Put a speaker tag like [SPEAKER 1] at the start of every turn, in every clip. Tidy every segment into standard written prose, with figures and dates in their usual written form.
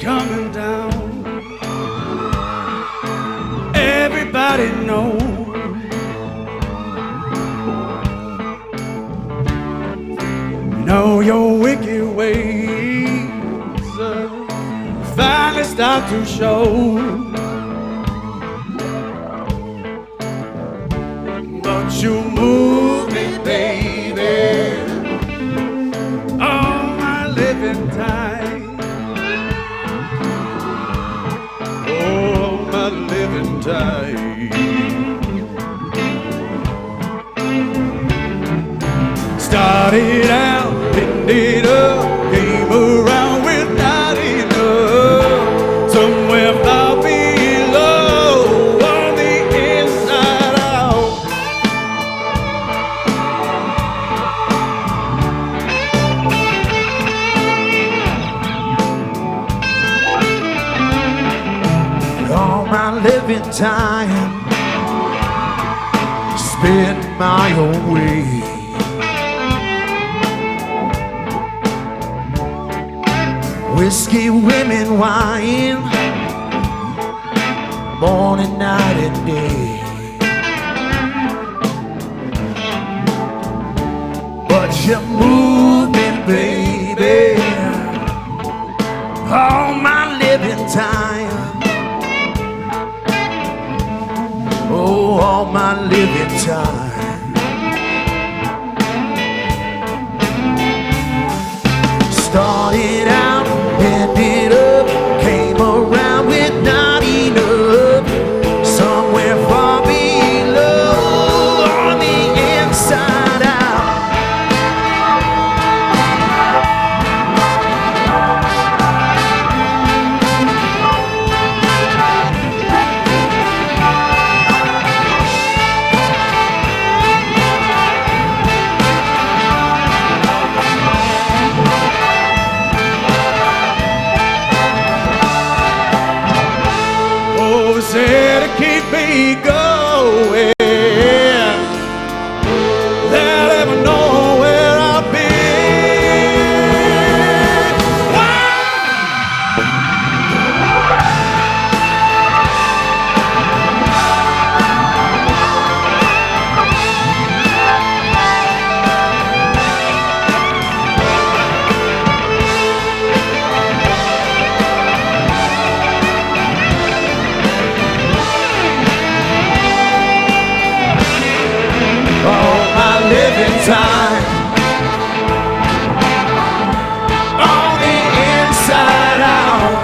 [SPEAKER 1] coming down. Everybody knows. Know your wicked ways finally start to show. But you move me, baby, all my living time. All my living time. Started out, ended up, came around with not enough. Somewhere far below, on the inside out. All my living time spent my own way. Whiskey, women, wine, morning, night, and day. But you move me, baby, all my living time. Oh, all my living time. Started out, ended up, came around with not enough. Somewhere far below, on the inside out. Said to keep me going, they'll never know where I've been. Time on the inside out.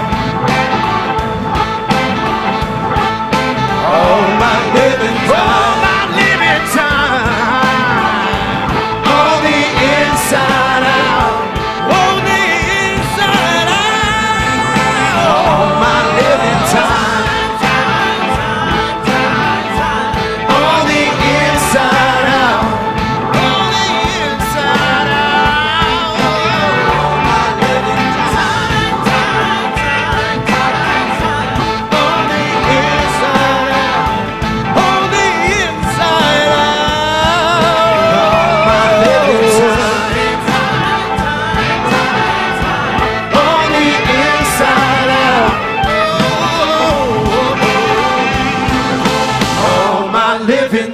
[SPEAKER 1] All my living time on the inside out. On the inside out. All my living time on the inside out.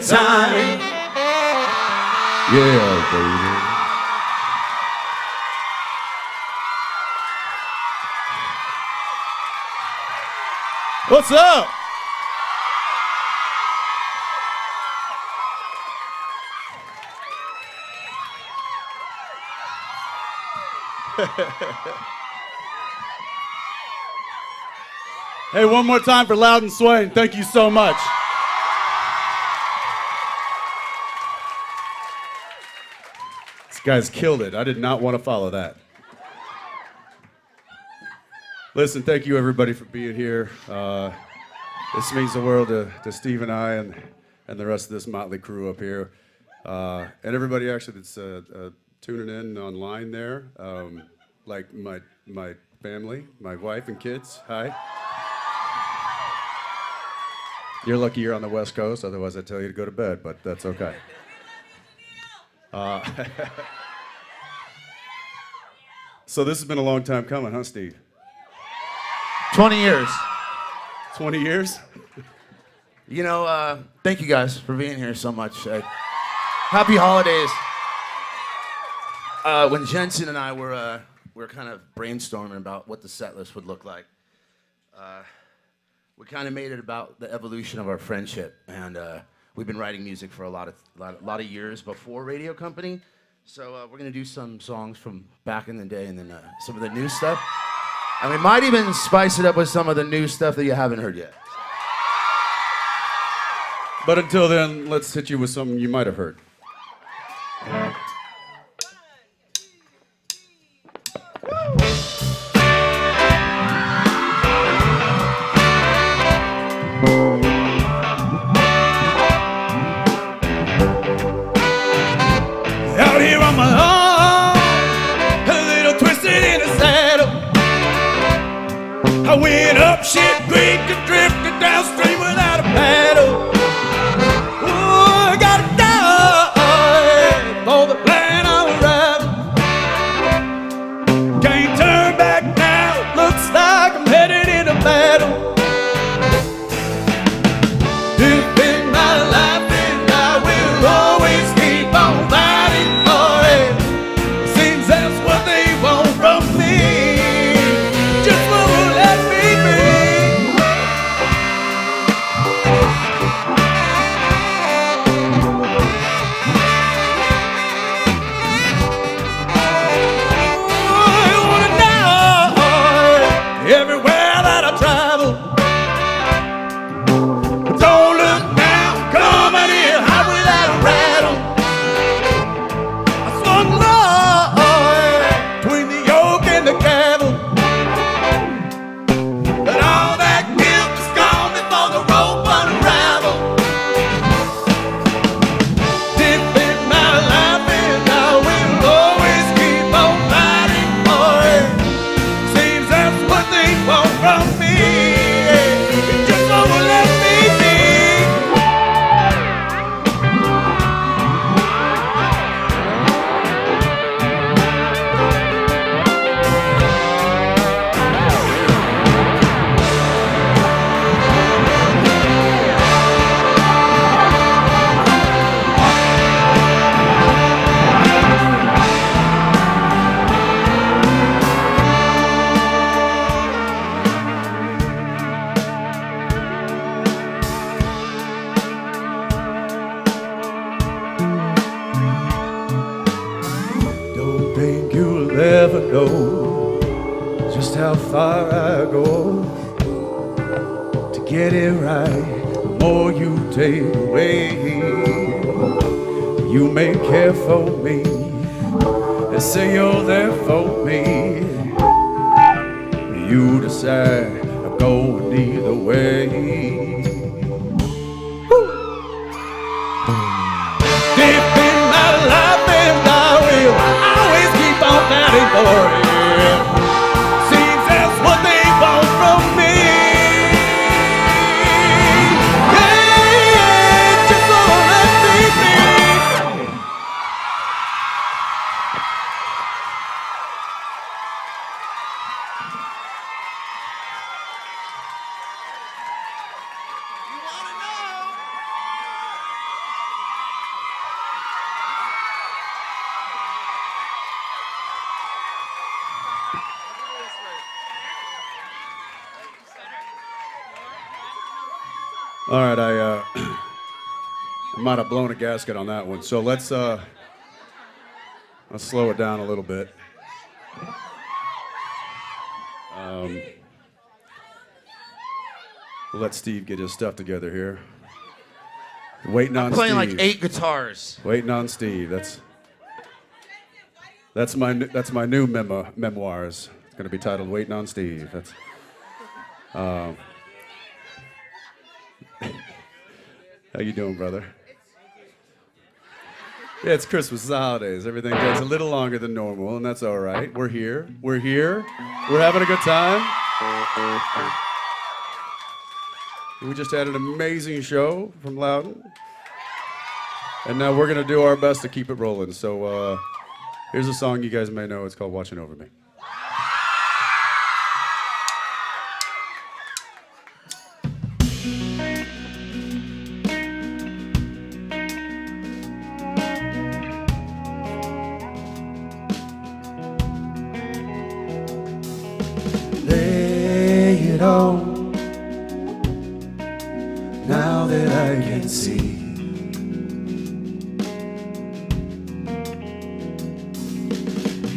[SPEAKER 1] Time. Yeah, baby. What's up? Hey, one more time for Loud and Swain. Thank you so much. Guys killed it. I did not want to follow that. Listen, thank you everybody for being here. This means the world to Steve and I and the rest of this motley crew up here. And everybody actually that's tuning in online there, like my family, my wife and kids. Hi. You're lucky you're on the West Coast, otherwise I'd tell you to go to bed, but that's okay. So this has been a long time coming, huh, Steve?
[SPEAKER 2] 20 years.
[SPEAKER 1] 20 years?
[SPEAKER 2] You know, thank you guys for being here so much. Happy holidays. When Jensen and I were kind of brainstorming about what the set list would look like, we kind of made it about the evolution of our friendship, and we've been writing music for a lot of years before Radio Company. So we're gonna do some songs from back in the day, and then some of the new stuff, and we might even spice it up with some of the new stuff that you haven't heard yet.
[SPEAKER 1] But until then, let's hit you with something you might have heard.
[SPEAKER 3] Out here on my own, a little twisted in the saddle. I went up shit creek and drifted downstream without a paddle. Ooh, I gotta die for the plan I'm riding. Can't turn back now, looks like I'm headed into battle. It's been my life and I will always keep on fighting for it. Seems that's what they want from me. Just won't let me be. I wanna die everywhere that I travel. Don't look now, coming in hot without a rattle. I swung low between the yoke and the cattle, but all that guilt is gone before the rope unraveled. It's been my life and I will always keep on fighting for it. Seems that's what they want from me. It just won't let me be. Don't think you'll ever know just how far I go to get it right. The more you take away, you may care for me and say you're there for me. You decide I'm going either way. Deep in my life and I will always keep on fighting for it. Seems that's what they want from me. Yeah, just won't let me be. You wanna know?
[SPEAKER 1] All right, I might have blown a gasket on that one. So let's slow it down a little bit. We'll let Steve get his stuff together here. Waiting on
[SPEAKER 2] Playing
[SPEAKER 1] Steve.
[SPEAKER 2] like 8 guitars.
[SPEAKER 1] Waiting on Steve. That's my new memoirs. It's going to be titled "Waiting on Steve." That's. How you doing, brother? Yeah, it's Christmas, it's the holidays. Everything takes a little longer than normal, and that's all right. We're here. We're having a good time. We just had an amazing show from Loudon. And now we're going to do our best to keep it rolling. So here's a song you guys may know. It's called "Watching Over Me."
[SPEAKER 3] on now that I can see.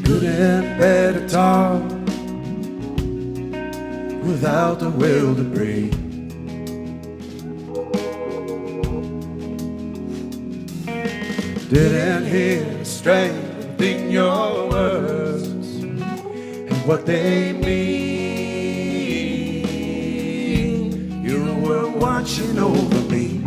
[SPEAKER 3] Good and bad at all without the will to breathe. Didn't hear the strength in your words and what they mean. You were watching over me.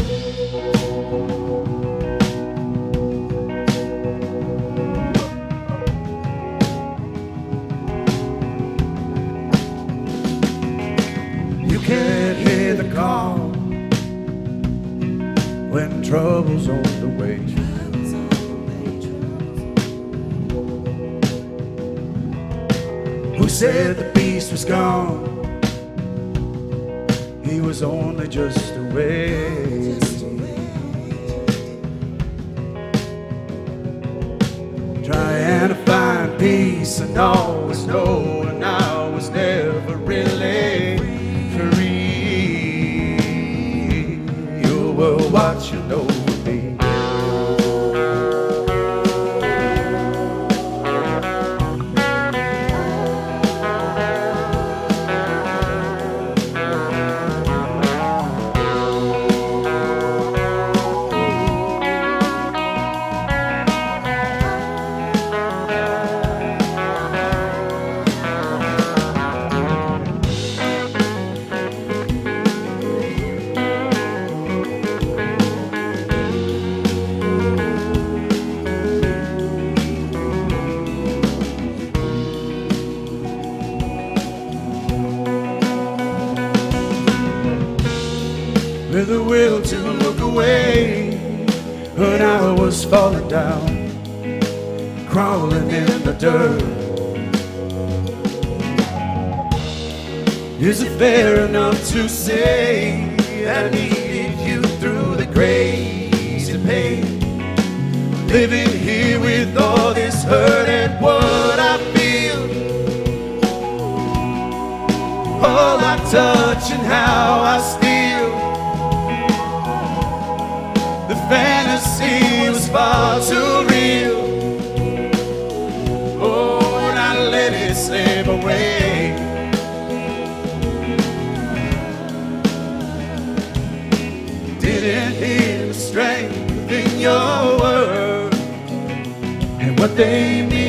[SPEAKER 3] You can't hear the call when trouble's on the way. Who said the beast was gone? He was only just away. Trying to find peace and always know, and I was never really free. You were watching over me. With a will to look away when I was falling down, crawling in the dirt. Is it fair enough to say I needed you through the crazy pain? Living here with all this hurt and what I feel, all I touch and how I steal. The fantasy was far too real. Oh, and I let it slip away. Didn't hear the strength in your words and what they mean.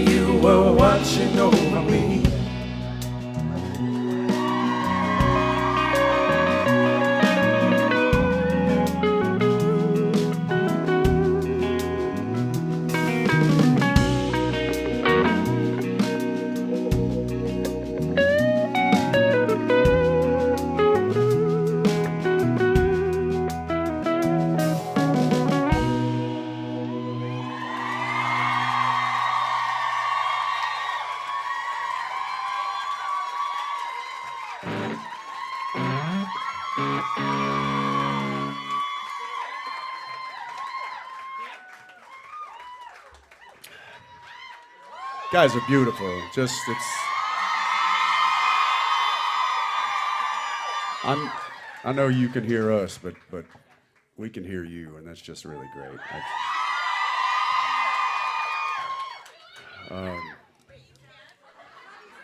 [SPEAKER 3] You were watching over me.
[SPEAKER 1] Guys are beautiful. Just I know you can hear us, but we can hear you, and that's just really great.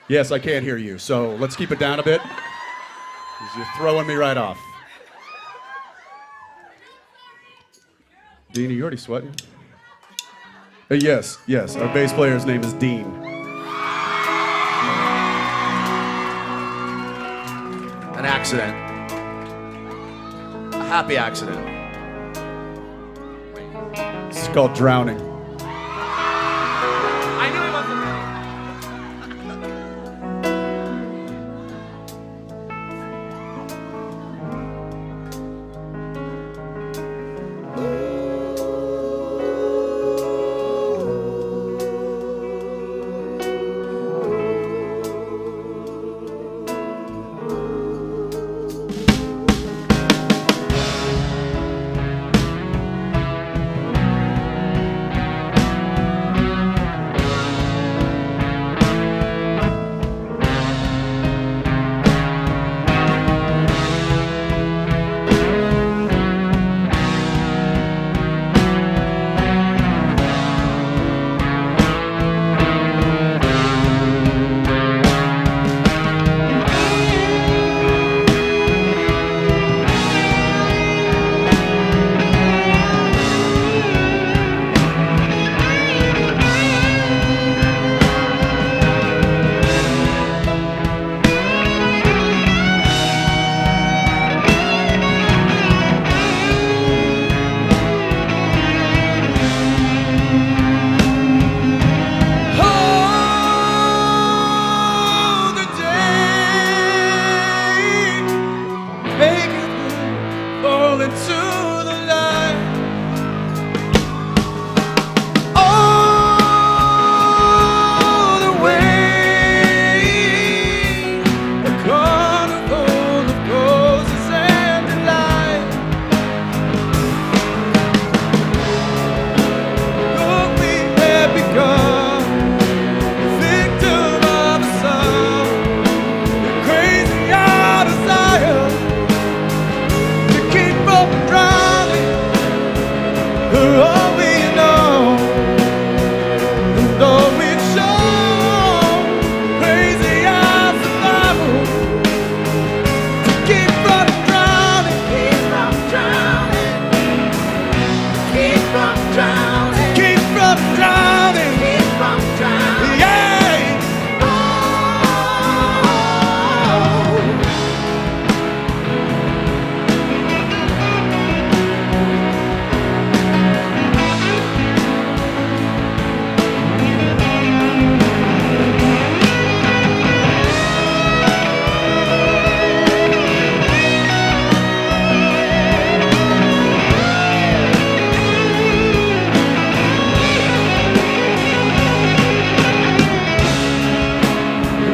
[SPEAKER 1] Yes, I can't hear you, so let's keep it down a bit, 'cause you're throwing me right off. Dean, are you already sweating? Yes, our bass player's name is Dean.
[SPEAKER 2] An accident. A happy accident.
[SPEAKER 1] It's called drowning.
[SPEAKER 2] I knew it wasn't right.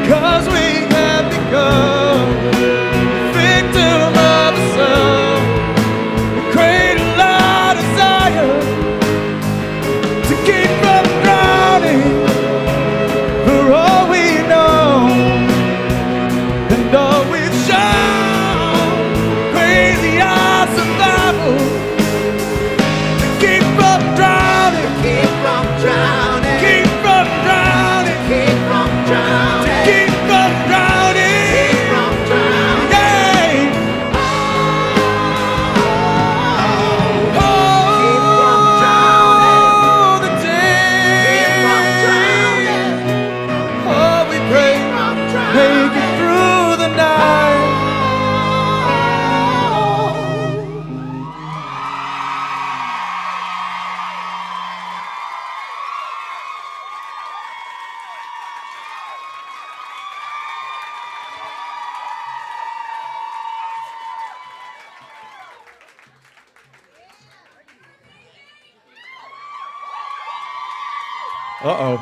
[SPEAKER 3] 'cause we have become victim of the sun. We cradle our desire to keep from drowning. For all we know and all we've shown, crazy our survival to keep from drowning.
[SPEAKER 2] Keep from drowning.
[SPEAKER 3] Keep from drowning.
[SPEAKER 2] Keep from drowning.
[SPEAKER 3] Keep from drowning.
[SPEAKER 2] Keep from drowning.
[SPEAKER 3] Yeah.
[SPEAKER 2] Keep from drowning.
[SPEAKER 3] Oh, the
[SPEAKER 2] Keep from
[SPEAKER 3] day.
[SPEAKER 2] drowning.
[SPEAKER 3] Oh, we pray.
[SPEAKER 2] Keep from drowning.
[SPEAKER 3] Make it through the night. Uh-oh.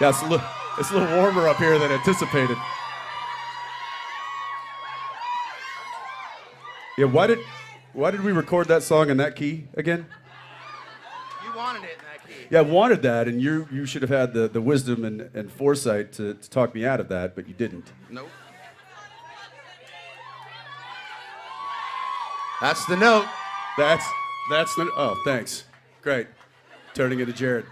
[SPEAKER 3] Yeah, it's a little warmer up here than anticipated. Yeah, why did we record that song in that key again?
[SPEAKER 2] You wanted it in that key.
[SPEAKER 3] Yeah, I wanted that, and you should have had the wisdom and foresight to talk me out of that, but you didn't.
[SPEAKER 2] Nope. That's the note.
[SPEAKER 3] That's the, oh, thanks. Great. Turning into Jared.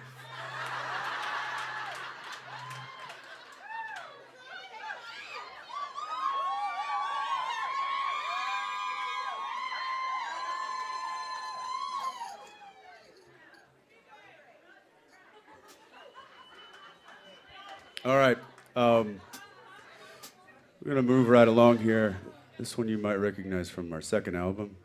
[SPEAKER 3] All right. We're going to move right along here. This one you might recognize from our second album.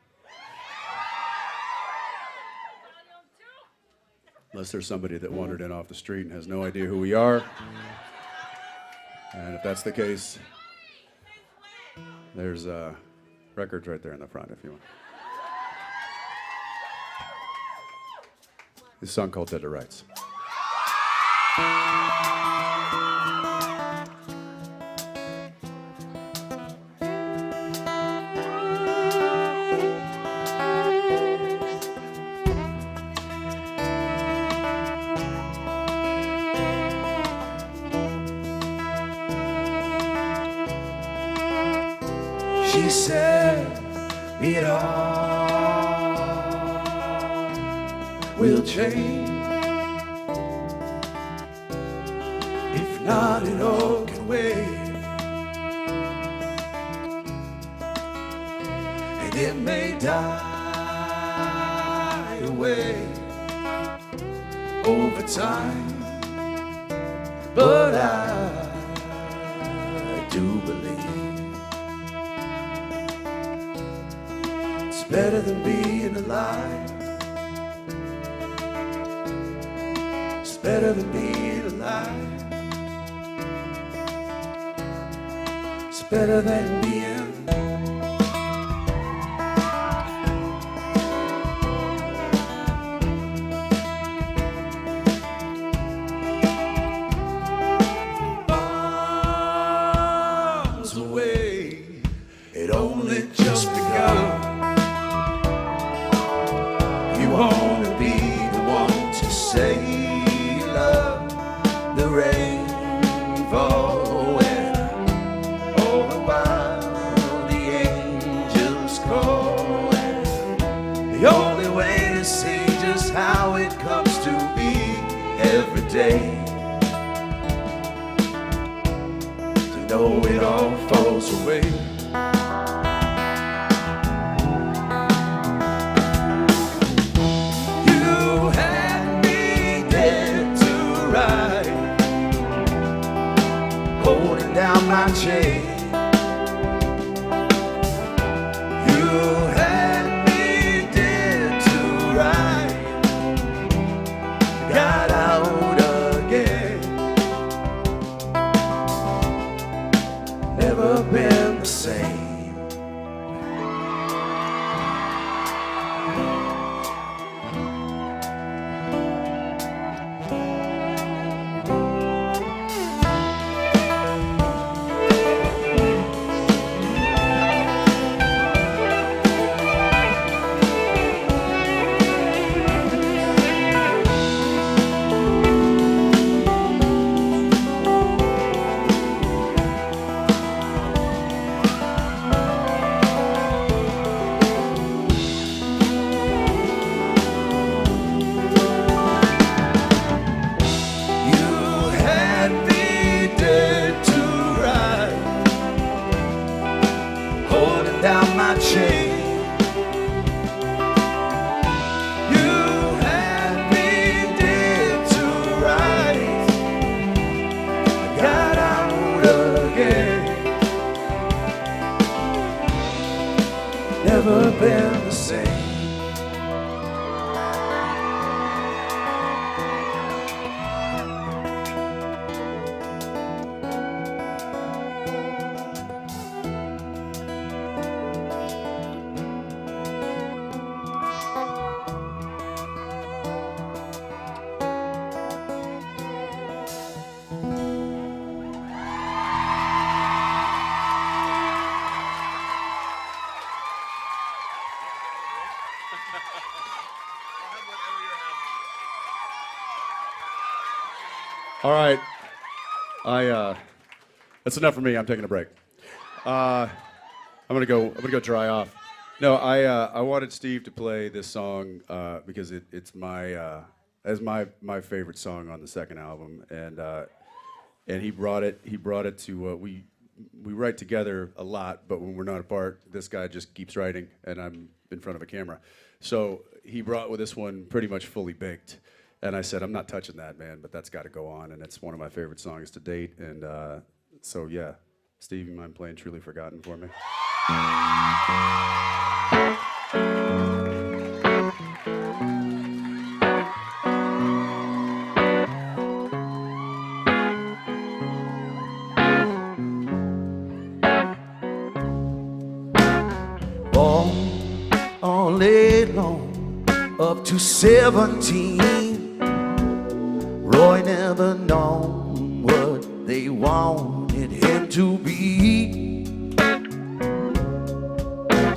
[SPEAKER 3] Unless there's somebody that wandered in off the street and has no idea who we are. And if that's the case, there's records right there in the front if you want. This song called Dead to Rights. She said it all will change. If not, it all can wait. And it may die away over time. But I do believe it's better than being alive. It's better than being alive. It's better than being. Bombs away. It only just begun. You wanna be the one to say you love the rainbow, and all the while the angels call. And the only way to see just how it comes to be every day, to know it all falls away. Down my chain, you had me dead to right. Got out again, never been the same.
[SPEAKER 1] All right. That's enough for me. I'm taking a break. I'm gonna go dry off. No, I wanted Steve to play this song because it's my favorite song on the second album, and he brought it to we write together a lot, but when we're not apart, this guy just keeps writing, and I'm in front of a camera. So he brought with this one pretty much fully baked, and I said, I'm not touching that, man, but that's got to go on, and it's one of my favorite songs to date, and so yeah, Steve, you mind playing Truly Forgotten for me?
[SPEAKER 3] All day long, up to 17, Roy never known what they wanted him to be.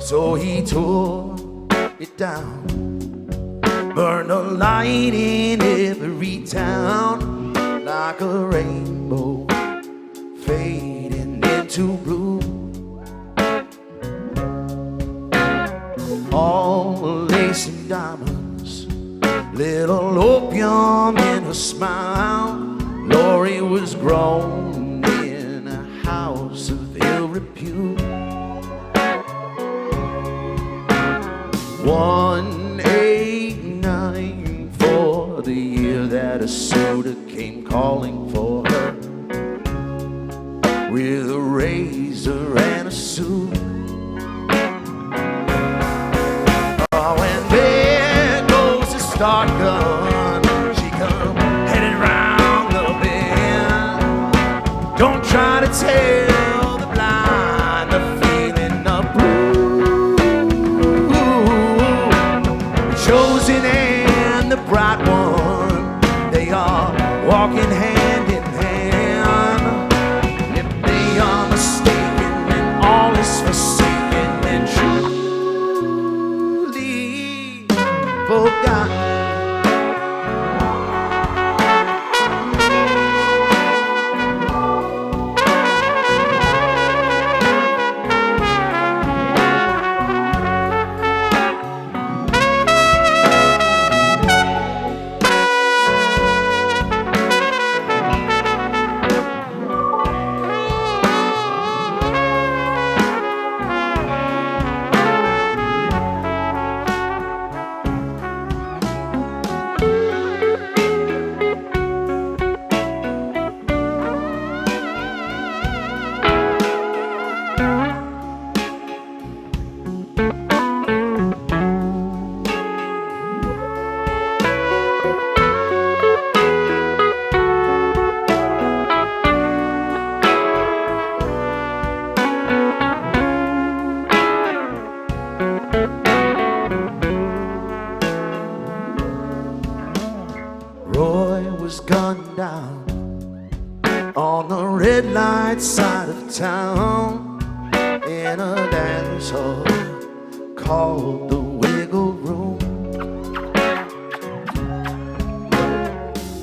[SPEAKER 3] So he tore it down, burned a light in every town, like a rainbow fading into blue. All lace and diamonds, little opium in her smile. Lori was grown in a house of ill repute. 189 for the year that a soda came calling for her, with a razor and a suit. Start gun, she come headed round the bend. Don't try to tell the blind the feeling of blue. The chosen and the bright one, they are walking hand in hand. If they are mistaken, then all is forsaken and truly forgotten. Side of town, in a dance hall called the Wiggle Room.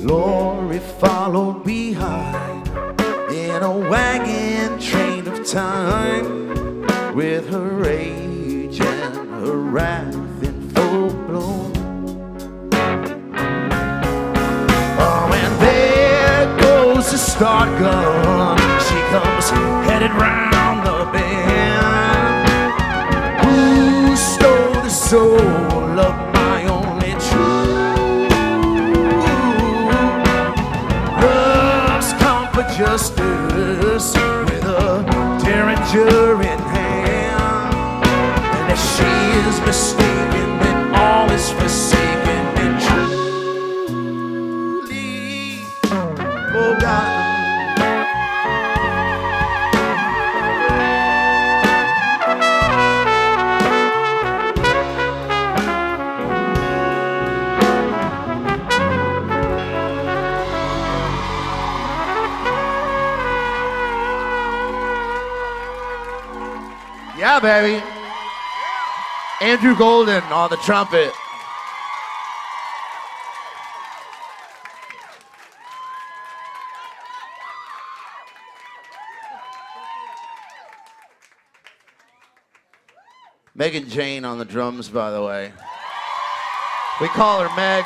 [SPEAKER 3] Lori followed behind in a wagon train of time, with her rage and her wrath in full bloom. Oh, and there goes the start gun, comes headed round the bend. Who stole the soul of my only true? Love's come for justice with a derringer in hand, and if she is mistaken, then all is forsaken and truly forgotten. Yeah, baby. Andrew Golden on the trumpet.
[SPEAKER 2] Megan Jane on the drums, by the way. We call her Meg.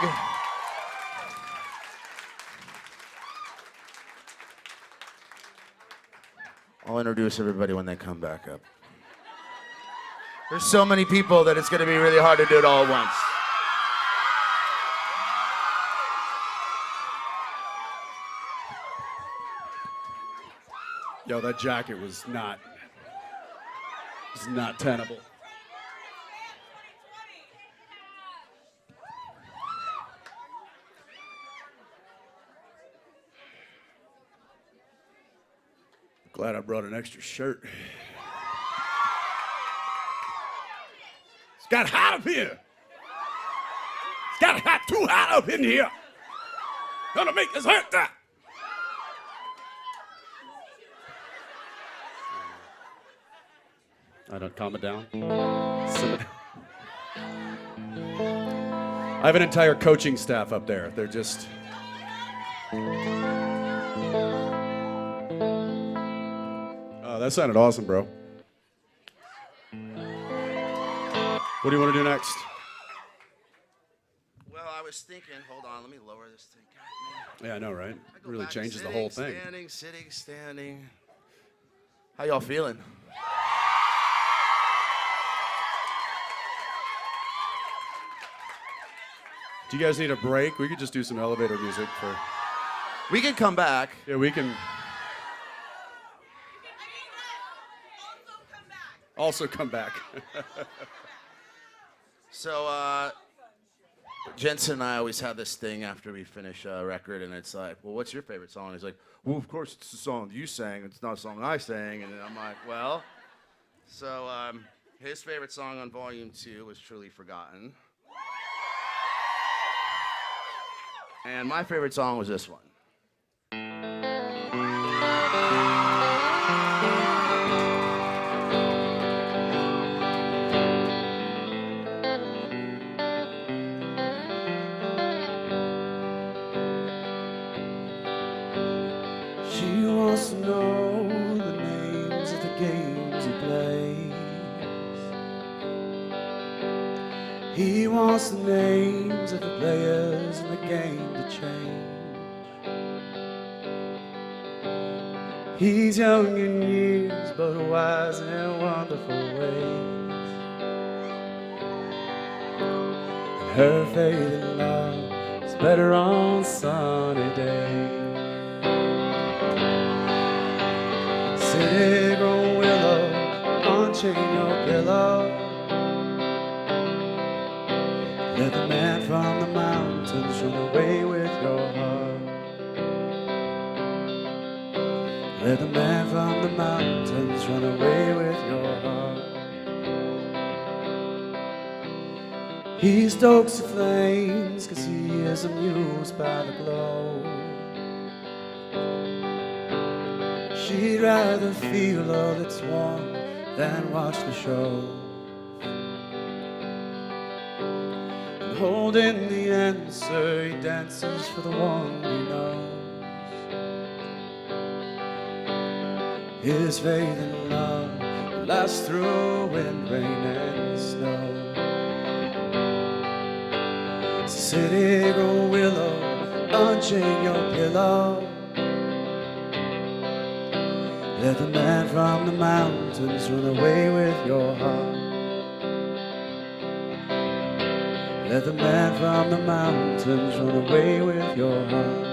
[SPEAKER 2] I'll introduce everybody when they come back up. There's so many people that it's going to be really hard to do it all at once.
[SPEAKER 1] Yo, that jacket was not tenable. Glad I brought an extra shirt. It's got hot up here. It's got hot, too hot up in here. Gonna make this hurt that. I don't calm it down. I have an entire coaching staff up there. They're just. Oh, that sounded awesome, bro. What do you want to do next?
[SPEAKER 2] Well, I was thinking, hold on, let me lower this thing. God,
[SPEAKER 1] Yeah, I know, right? It
[SPEAKER 2] go
[SPEAKER 1] really
[SPEAKER 2] back to
[SPEAKER 1] changes the
[SPEAKER 2] sitting,
[SPEAKER 1] whole thing.
[SPEAKER 2] Standing. How y'all feeling?
[SPEAKER 1] Do you guys need a break? We could just do some elevator music for.
[SPEAKER 2] We can come back.
[SPEAKER 1] Yeah, we can. Also come back.
[SPEAKER 2] So, Jensen and I always have this thing after we finish a record, and it's like, well, what's your favorite song? And he's like, well, of course, it's the song you sang. It's not a song I sang. And then I'm like, well. So, his favorite song on Volume 2 was Truly Forgotten. And my favorite song was this one.
[SPEAKER 3] She wants to know the names of the games he plays. He wants the names of the players in the game to change. He's young in years, but wise in wonderful ways. And her faith in love is better on sunny days. City grown willow, unchain your pillow. Let the man from the mountains run away with your heart. Let the man from the mountains run away with your heart. He stokes the flames 'cause he is amused by the glow. She'd rather feel all that's warm than watch the show. And holding the answer, he dances for the one he knows. His faith in love lasts through wind, rain, and snow. City grown willow, unchain your pillow. Let the man from the mountains run away with your heart. Let the man from the mountains run away with your heart.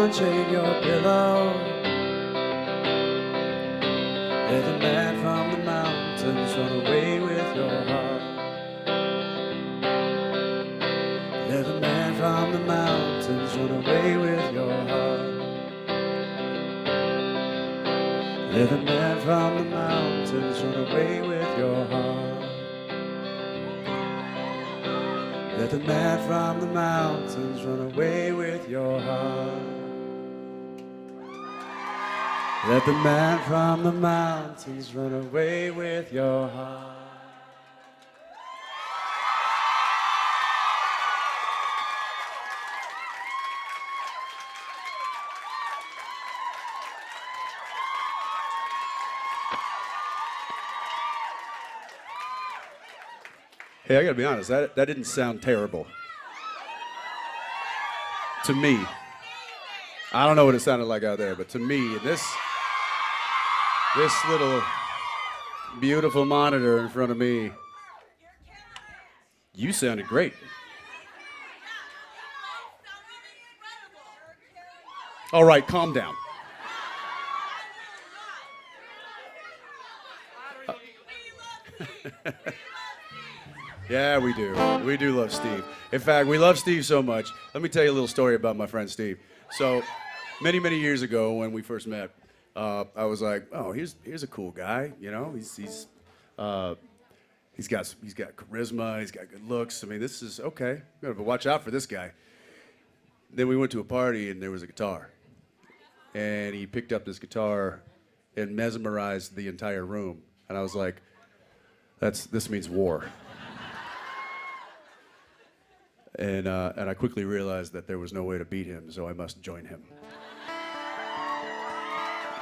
[SPEAKER 3] unchain your pillow. Let the man from the mountains run away with your heart. Let the man from the mountains run away with your heart. Let the man from the mountains run away with your heart. Let the man from the mountains run away with your heart. Let the man from the mountains run away with your heart.
[SPEAKER 1] Hey, I gotta be honest, that didn't sound terrible. To me. I don't know what it sounded like out there, but to me, this little beautiful monitor in front of me, you sounded great. All right, calm down. Yeah, we do. We do love Steve. In fact, we love Steve so much. Let me tell you a little story about my friend Steve. So, many years ago when we first met, I was like, oh, here's a cool guy. You know, he's got charisma. He's got good looks. I mean, this is okay. But watch out for this guy. Then we went to a party and there was a guitar, and he picked up this guitar and mesmerized the entire room. And I was like, this means war. And I quickly realized that there was no way to beat him, so I must join him.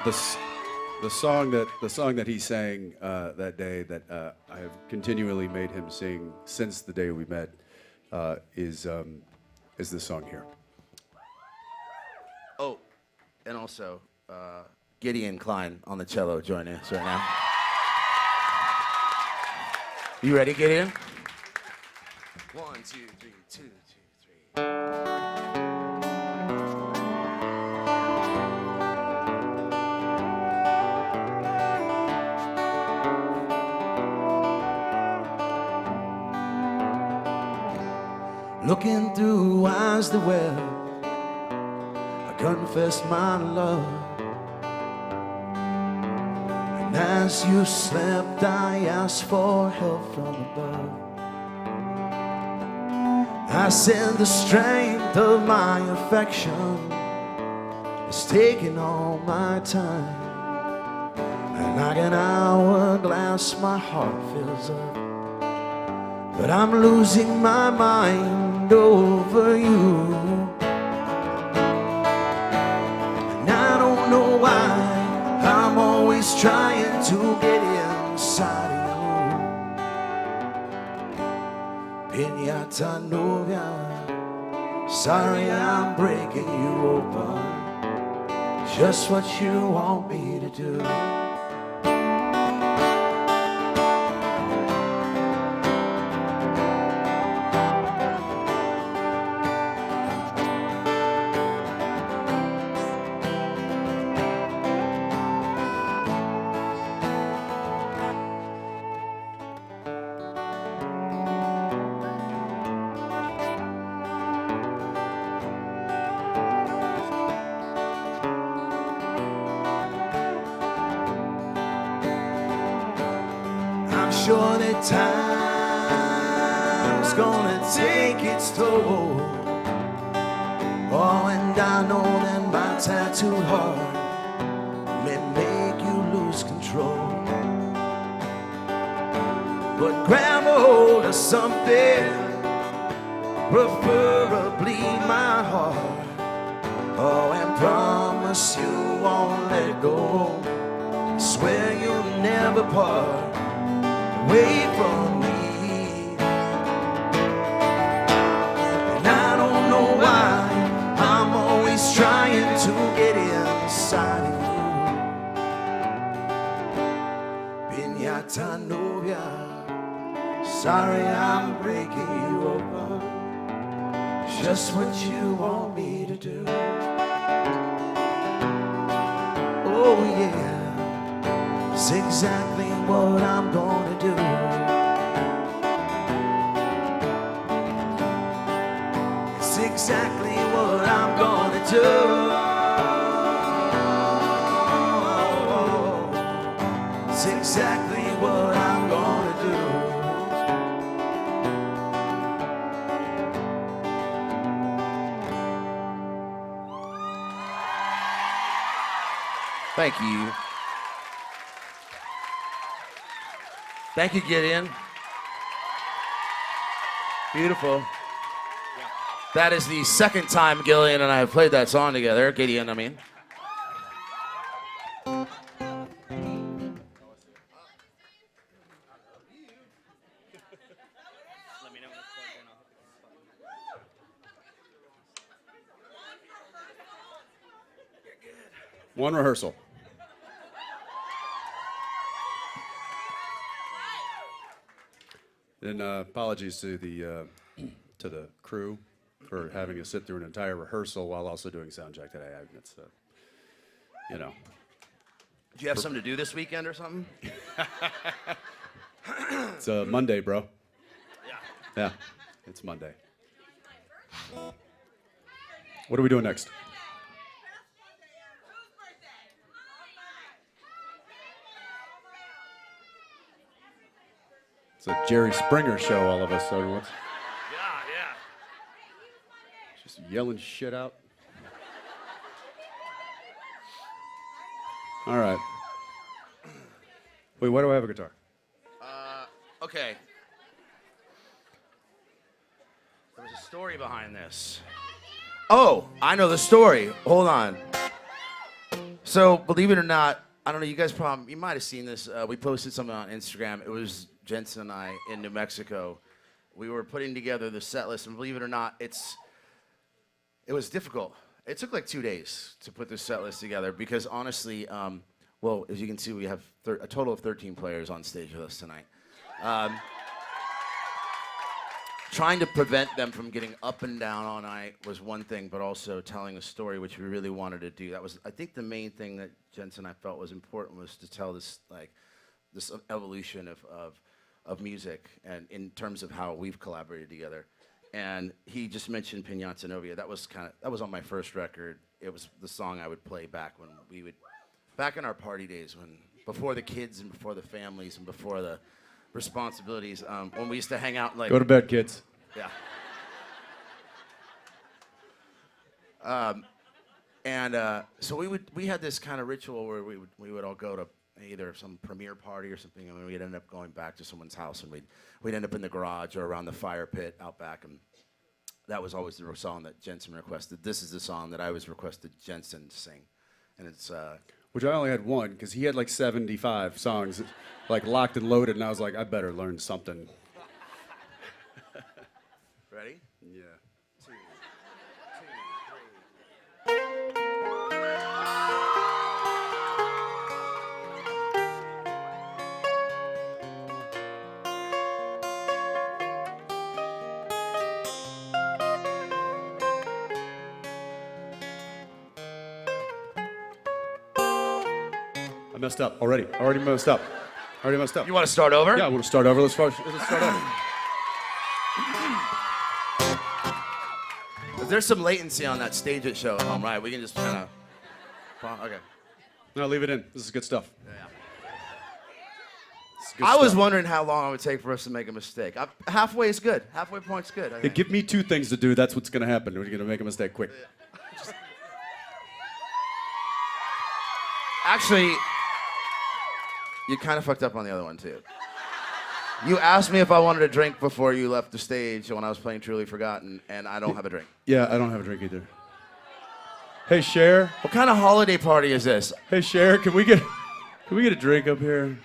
[SPEAKER 1] The song that he sang that day that I have continually made him sing since the day we met is this song here.
[SPEAKER 2] Oh, and also Gideon Klein on the cello joining us right now. You ready, Gideon? 1, 2, 3, 2, 2, 3.
[SPEAKER 3] Looking through eyes that well, I confess my love. And as you slept, I asked for help from above. I said the strength of my affection is taking all my time. And like an hourglass, my heart fills up. But I'm losing my mind over you. And I don't know why I'm always trying to get inside of you. Piñata novia, sorry I'm breaking you open. Just what you want me to do. Sure that time's gonna take its toll. Oh, and I know that my tattooed heart may make you lose control. But grab a hold of something, preferably my heart. Oh, and promise you won't let go. Swear you'll never part. Away from me. And I don't know why I'm always trying to get inside of you. Piñata novia, sorry I'm breaking you open. Just what you want me to do.
[SPEAKER 2] Oh yeah, it's exactly what I'm gonna do. It's exactly what I'm gonna do. It's exactly what I'm gonna do. Thank you. Thank you, Gideon. Beautiful. That is the second time Gillian and I have played that song together. Gideon, I mean.
[SPEAKER 1] One rehearsal. And apologies to the crew for having to sit through an entire rehearsal while also doing sound check today. It's, you know.
[SPEAKER 2] Do you have something to do this weekend or something?
[SPEAKER 1] It's Monday, bro. Yeah, it's Monday. What are we doing next? It's a Jerry Springer show all of a sudden. What's
[SPEAKER 2] Yeah.
[SPEAKER 1] just yelling shit out? All right. Wait, why do I have a guitar?
[SPEAKER 2] Okay. There was a story behind this. Oh, I know the story. Hold on. So, believe it or not, I don't know, you might have seen this. We posted something on Instagram. It was Jensen and I in New Mexico. We were putting together the set list, and believe it or not, it was difficult. It took like 2 days to put this set list together because honestly, well, as you can see, we have a total of 13 players on stage with us tonight. Trying to prevent them from getting up and down all night was one thing, but also telling a story, which we really wanted to do. That was, I think, the main thing that Jensen and I felt was important was to tell this, like, this evolution of music and in terms of how we've collaborated together. And he just mentioned Piñata Novia. That was on my first record. It was the song I would play back in our party days, before the kids and before the families and before the responsibilities, when we used to hang out like...
[SPEAKER 1] Go to bed, kids.
[SPEAKER 2] Yeah. So we had this kind of ritual where we would all go to either some premiere party or something, and we'd end up going back to someone's house, and we'd end up in the garage or around the fire pit out back, and that was always the song that Jensen requested. This is the song that I was requested Jensen to sing, and it's...
[SPEAKER 1] Which I only had one, because he had like 75 songs, like locked and loaded, and I was like, I better learn something.
[SPEAKER 2] Ready?
[SPEAKER 1] Yeah.
[SPEAKER 2] 2, 3.
[SPEAKER 1] I messed up already. Already messed up.
[SPEAKER 2] You want to start over?
[SPEAKER 1] Yeah, I want to start over. Let's start over.
[SPEAKER 2] There's some latency on that stage at show at home, right? We can just kind of... Okay.
[SPEAKER 1] No, leave it in. This is good stuff.
[SPEAKER 2] Yeah.
[SPEAKER 1] This is good
[SPEAKER 2] I was
[SPEAKER 1] stuff.
[SPEAKER 2] wondering how long it would take for us to make a mistake. Halfway is good. Halfway point's good, I
[SPEAKER 1] Hey,
[SPEAKER 2] think.
[SPEAKER 1] give me 2 things to do. That's what's going to happen. We're going to make a mistake quick.
[SPEAKER 2] Actually, you kind of fucked up on the other one, too. You asked me if I wanted a drink before you left the stage when I was playing Truly Forgotten, and I don't have a drink.
[SPEAKER 1] Yeah, I don't have a drink either. Hey, Cher.
[SPEAKER 2] What kind of holiday party is this?
[SPEAKER 1] Hey, Cher, can we get a drink up here?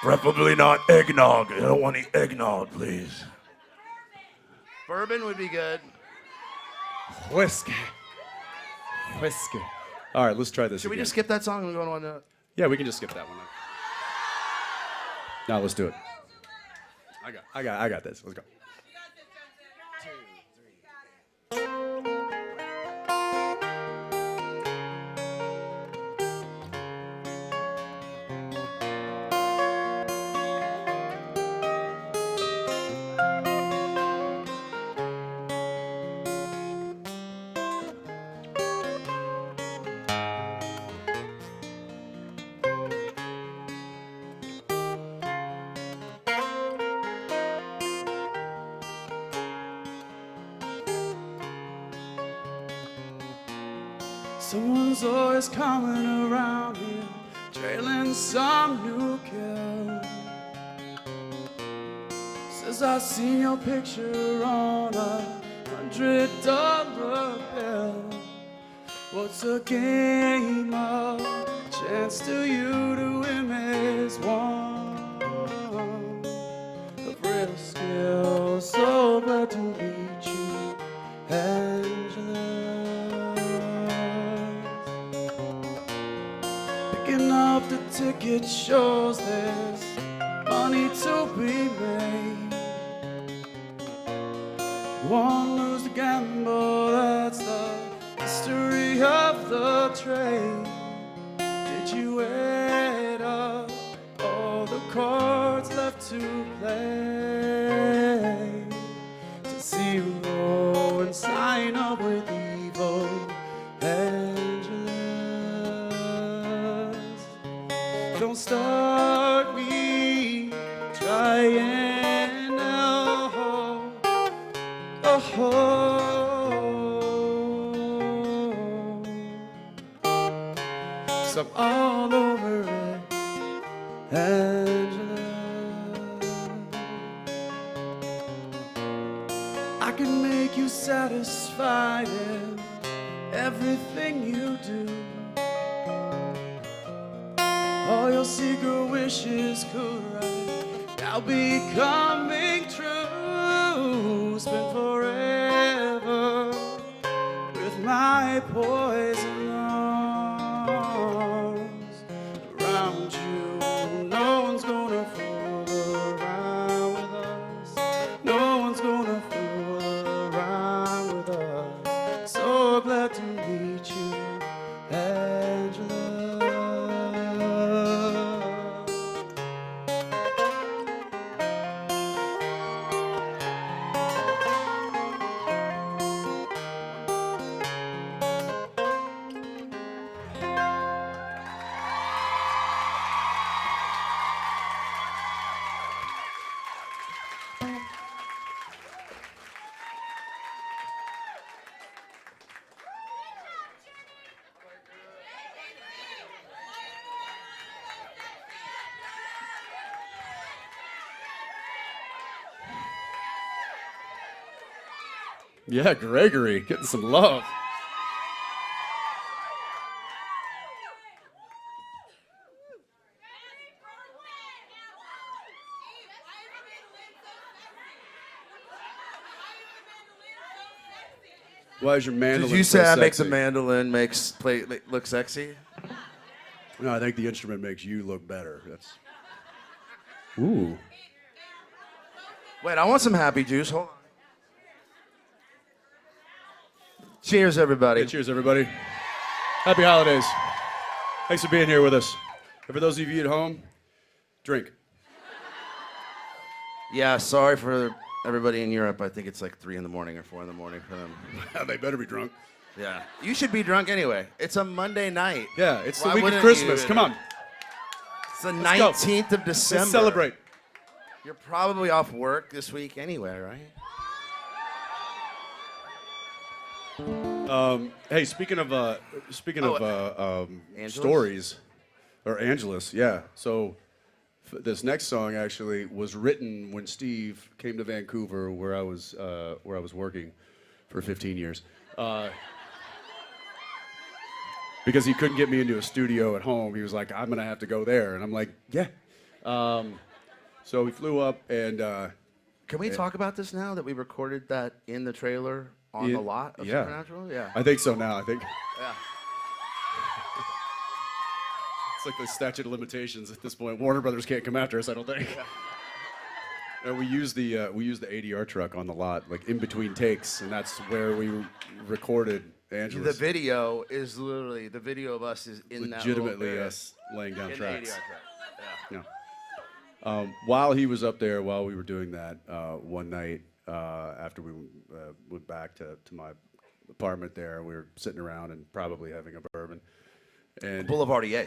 [SPEAKER 2] Preferably not eggnog. I don't want any eggnog, please. Bourbon would be good.
[SPEAKER 1] Whiskey. All right, let's try this
[SPEAKER 2] Should we
[SPEAKER 1] again.
[SPEAKER 2] just skip that song and go on to...
[SPEAKER 1] Yeah, we can just skip that one. Now let's do it. I got this. Let's go.
[SPEAKER 3] Someone's always coming around here, trailing some new kill. Says I seen your picture on $100 bill. What's a game of chance to you to win this one of real skill? So glad to meet you, Angela. Picking up the ticket shows there's money to be made. One lose the gamble, that's the history of the trade. Did you add up all the cards left to play? To zero and sign up with evil Angeles. Don't start me trying now. So I'm all over it, Angela. I can make you satisfied in everything you do. All your secret wishes could right now be coming true. Spend forever with my poison arms around you. No one's gonna fool around with us. No one's gonna fool around with us. So glad to meet you, Angela.
[SPEAKER 1] Yeah, Gregory, getting some love. Why is your mandolin
[SPEAKER 2] Did you
[SPEAKER 1] so
[SPEAKER 2] say I make the
[SPEAKER 1] sexy?
[SPEAKER 2] mandolin look sexy?
[SPEAKER 1] No, I think the instrument makes you look better. That's. Ooh.
[SPEAKER 2] Wait, I want some happy juice. Hold on. Cheers, everybody.
[SPEAKER 1] Hey, cheers, everybody. Happy holidays. Thanks for being here with us. And for those of you at home, drink.
[SPEAKER 2] Yeah, sorry for everybody in Europe. I think it's like 3 in the morning or 4 in the morning for them.
[SPEAKER 1] They better be drunk.
[SPEAKER 2] Yeah. You should be drunk anyway. It's a Monday night.
[SPEAKER 1] Yeah, it's the
[SPEAKER 2] Why
[SPEAKER 1] week of
[SPEAKER 2] wouldn't
[SPEAKER 1] Christmas.
[SPEAKER 2] you?
[SPEAKER 1] Come on.
[SPEAKER 2] It's the
[SPEAKER 1] Let's go.
[SPEAKER 2] 19th of December.
[SPEAKER 1] Let's celebrate.
[SPEAKER 2] You're probably off work this week anyway, right?
[SPEAKER 1] Hey, speaking of
[SPEAKER 2] Angelus?
[SPEAKER 1] stories, or Angelus, yeah. So this next song actually was written when Steve came to Vancouver, where I was working for 15 years, because he couldn't get me into a studio at home. He was like, "I'm gonna have to go there," and I'm like, "Yeah." So we flew up and.
[SPEAKER 2] Can we talk about this now that we recorded that in the trailer on the lot of
[SPEAKER 1] yeah.
[SPEAKER 2] Supernatural? Yeah.
[SPEAKER 1] I think so now. I think
[SPEAKER 2] Yeah.
[SPEAKER 1] it's like the statute of limitations at this point. Warner Brothers can't come after us, I don't think. And we used the ADR truck on the lot, like in between takes, and that's where we recorded Angelus.
[SPEAKER 2] The video is literally the video of us is in
[SPEAKER 1] legitimately
[SPEAKER 2] that
[SPEAKER 1] us laying down
[SPEAKER 2] in
[SPEAKER 1] tracks.
[SPEAKER 2] the ADR track. Yeah.
[SPEAKER 1] Yeah. While he was up there, while we were doing that, one night after we went back to my apartment there, we were sitting around and probably having a bourbon. And
[SPEAKER 2] Boulevardier.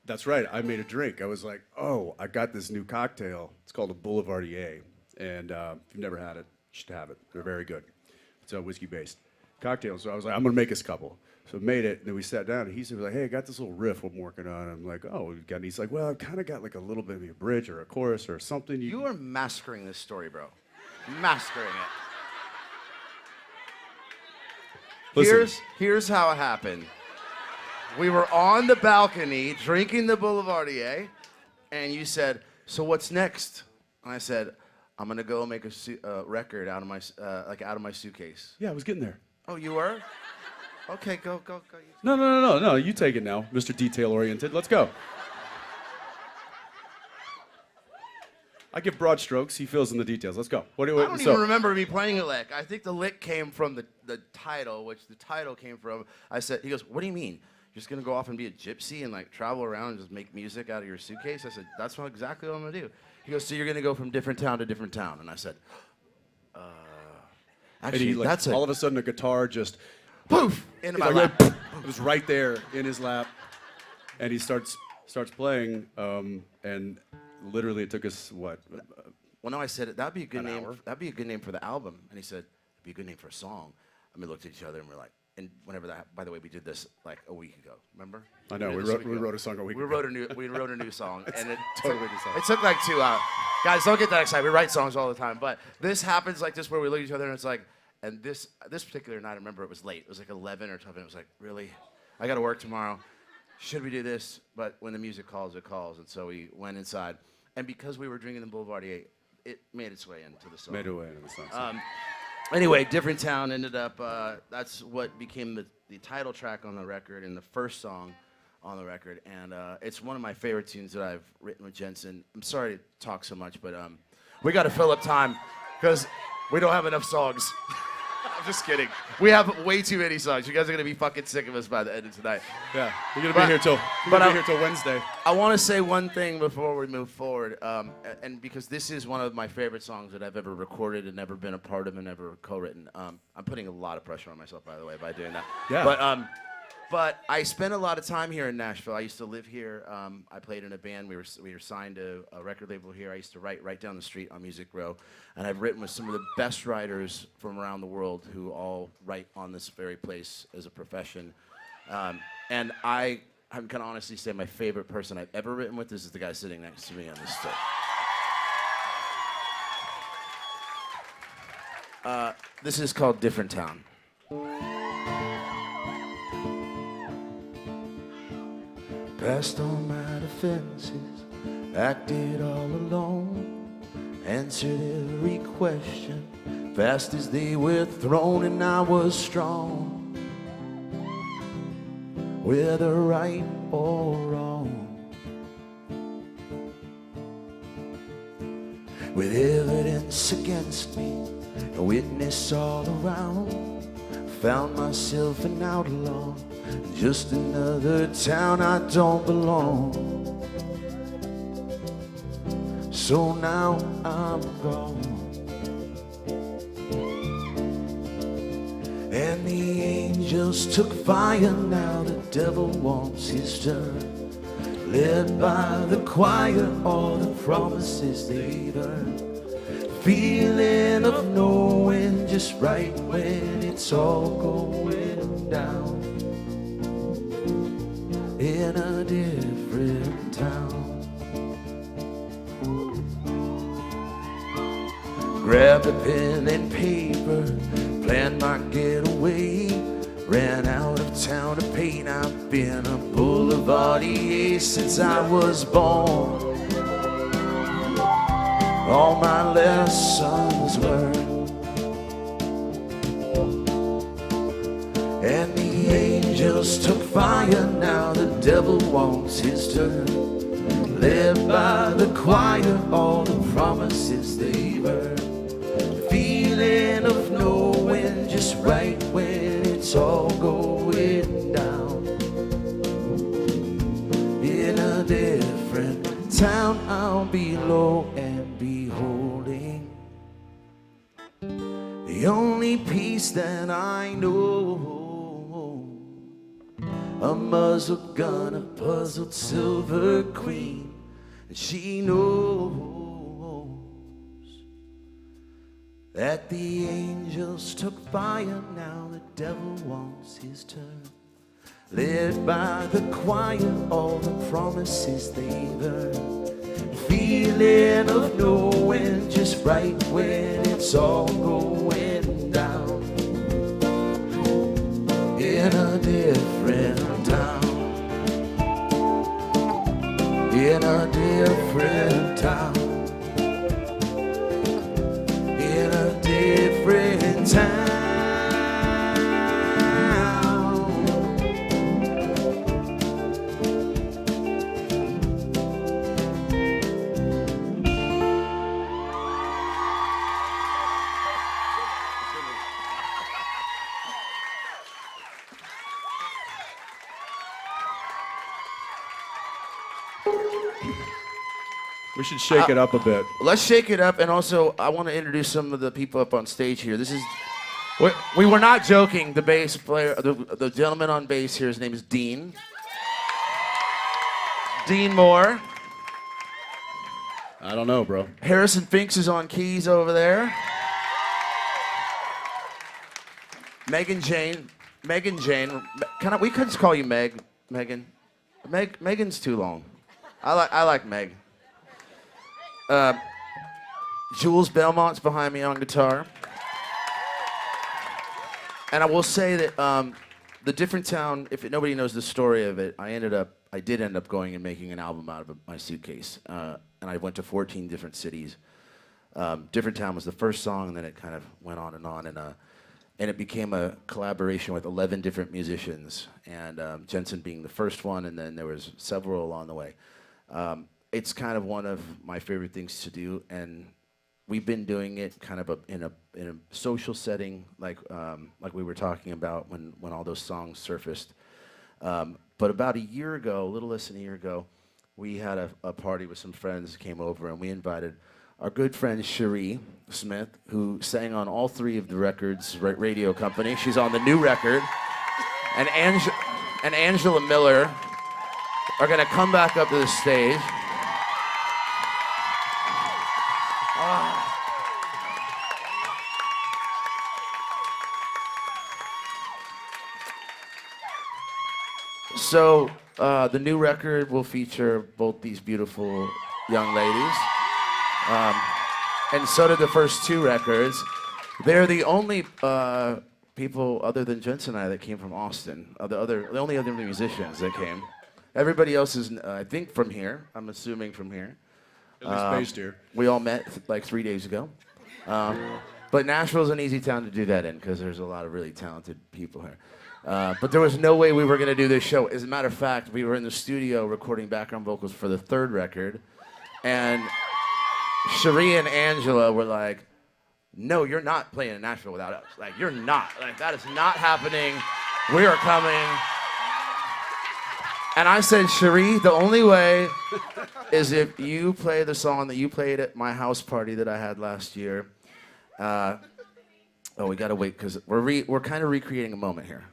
[SPEAKER 1] that's right. I made a drink. I was like, "Oh, I got this new cocktail. It's called a Boulevardier, and if you've never had it, you should have it. They're very good. It's a whiskey-based cocktail." So I was like, "I'm gonna make us a couple." So made it, and then we sat down, and he said, like, hey, I got this little riff I'm working on. I'm like, oh, we've got, and he's like, well, I've kind of got like a little bit of a bridge or a chorus or something.
[SPEAKER 2] You are massacring this story, bro. Massacring it.
[SPEAKER 1] Listen.
[SPEAKER 2] Here's how it happened. We were on the balcony drinking the Boulevardier, and you said, so what's next? And I said, I'm gonna go make a record out of my suitcase.
[SPEAKER 1] Yeah, I was getting there.
[SPEAKER 2] Oh, you were? Okay, go.
[SPEAKER 1] No. You take it now, Mr. Detail-oriented. Let's go. I give broad strokes. He fills in the details. Let's go.
[SPEAKER 2] I don't even remember me playing a lick. I think the lick came from the title, which the title came from. He goes, what do you mean? You're just gonna go off and be a gypsy and like travel around and just make music out of your suitcase? I said, that's exactly what I'm gonna do. He goes, so you're gonna go from different town to different town? And I said, actually,
[SPEAKER 1] and he,
[SPEAKER 2] that's it.
[SPEAKER 1] All of a sudden, a guitar just
[SPEAKER 2] poof into my
[SPEAKER 1] like,
[SPEAKER 2] lap.
[SPEAKER 1] It was right there in his lap, and he starts playing, and literally it took us what?
[SPEAKER 2] Well, no, I said that'd be a good name.
[SPEAKER 1] hour?
[SPEAKER 2] That'd be a good name for the album. And he said, it'd be a good name for a song. And we looked at each other and we're like, and whenever that, by the way, we did this like a week ago. Remember?
[SPEAKER 1] I know we wrote a song a week ago.
[SPEAKER 2] We wrote a new song, and it
[SPEAKER 1] totally new song.
[SPEAKER 2] It took like 2 hours. Guys, don't get that excited. We write songs all the time, but this happens like this where we look at each other and it's like, and this particular night, I remember it was late. It was like 11 or 12, and it was like, really? I got to work tomorrow. Should we do this? But when the music calls, it calls, and so we went inside, and because we were drinking the Boulevardier, it made its way into the song.
[SPEAKER 1] Made it way into the song.
[SPEAKER 2] Anyway, different town ended up. That's what became the title track on the record and the first song on the record, and it's one of my favorite tunes that I've written with Jensen. I'm sorry to talk so much, but we got to fill up time because we don't have enough songs. I'm just kidding. We have way too many songs. You guys are gonna be fucking sick of us by the end of tonight.
[SPEAKER 1] Yeah, we're gonna be here till Wednesday.
[SPEAKER 2] I want to say one thing before we move forward, and because this is one of my favorite songs that I've ever recorded and never been a part of and ever co-written. I'm putting a lot of pressure on myself, by the way, by doing that.
[SPEAKER 1] Yeah.
[SPEAKER 2] But I spent a lot of time here in Nashville. I used to live here. I played in a band. We were signed to a record label here. I used to write right down the street on Music Row. And I've written with some of the best writers from around the world who all write on this very place as a profession. And I can honestly say my favorite person I've ever written with is the guy sitting next to me on this stage. This is called Different Town. Passed all my defenses, acted all alone, answered every question, fast as they were thrown, and I was strong, whether right or wrong. With evidence against me, a witness all around, found myself an outlaw. Just another town I don't belong. So now I'm gone, and the angels took fire. Now the devil wants his turn. Led by the choir, all the promises they've earned. Feeling of knowing just right when it's all going down. In a different town. Grabbed a pen and paper, planned my getaway. Ran out of town to paint. I've been a Boulevardier since I was born. All my lessons learned, and the angels took fire. Now the devil wants his turn. Led by the choir, all the promises they've earned. Feeling of knowing just right when it's all going down. In a different town, I'll be low and beholding the only peace that I know. A muzzle gun, a puzzled silver queen, and she knows that the angels took fire. Now the devil wants his turn. Led by the choir, all the promises they've earned. Feeling of knowing just right when it's all going down. In a different town. In a different town. In a different town.
[SPEAKER 1] We should shake it up a bit.
[SPEAKER 2] Let's shake it up, and also I want to introduce some of the people up on stage here. This is, we were not joking. The bass player, the gentleman on bass here, his name is Dean. Dean Moore.
[SPEAKER 1] I don't know, bro.
[SPEAKER 2] Harrison Finks is on keys over there. Megan Jane. We could just call you Meg. Megan. Megan's too long. I like Meg. Jules Belmont's behind me on guitar. And I will say that the Different Town, if nobody knows the story of it, I did end up going and making an album out of my suitcase. And I went to 14 different cities. Different Town was the first song, and then it kind of went on. And it became a collaboration with 11 different musicians, and Jensen being the first one, and then there was several along the way. It's kind of one of my favorite things to do, and we've been doing it kind of in a social setting, like we were talking about when all those songs surfaced. But about a year ago, a little less than a year ago, we had a party with some friends that came over, and we invited our good friend Cherie Smith, who sang on all three of the records, radio company. She's on the new record, and Angela Miller are gonna come back up to the stage. So the new record will feature both these beautiful young ladies. And so did the first two records. They're the only people other than Jensen and I that came from Austin. The only other musicians that came. Everybody else is, I think, from here. I'm assuming from here.
[SPEAKER 1] At least based here.
[SPEAKER 2] We all met like 3 days ago. But Nashville's an easy town to do that in because there's a lot of really talented people here. But there was no way we were going to do this show. As a matter of fact, we were in the studio recording background vocals for the third record. And Cherie and Angela were like, no, you're not playing in Nashville without us. Like, you're not. Like, that is not happening. We are coming. And I said, Cherie, the only way is if you play the song that you played at my house party that I had last year. Oh, we got to wait because we're kind of recreating a moment here.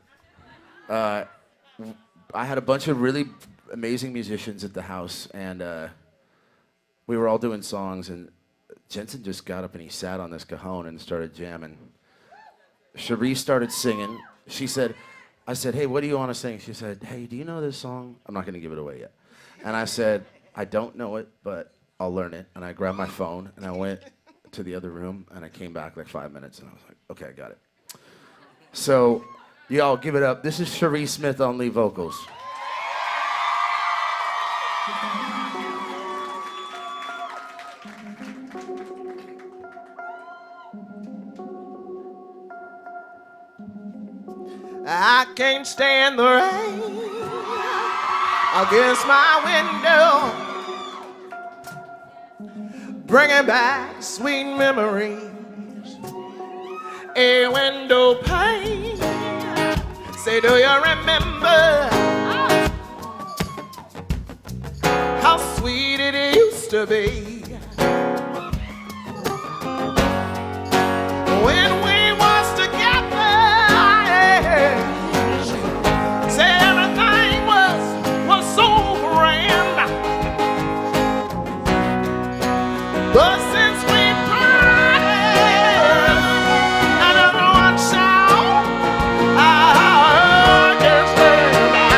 [SPEAKER 2] I had a bunch of really amazing musicians at the house, and we were all doing songs, and Jensen just got up and he sat on this cajon and started jamming. Cherie started singing. I said, hey, what do you want to sing? She said, hey, do you know this song? I'm not going to give it away yet. And I said, I don't know it, but I'll learn it. And I grabbed my phone, and I went to the other room, and I came back like 5 minutes, and I was like, okay, I got it. So, y'all give it up. This is Cherie Smith on lead vocals.
[SPEAKER 4] I can't stand the rain against my window, bringing back sweet memories. A window pane. Say, do you remember how sweet it used to be when we was together? Say everything was so grand, but since we parted, I don't know what sound I can't stand.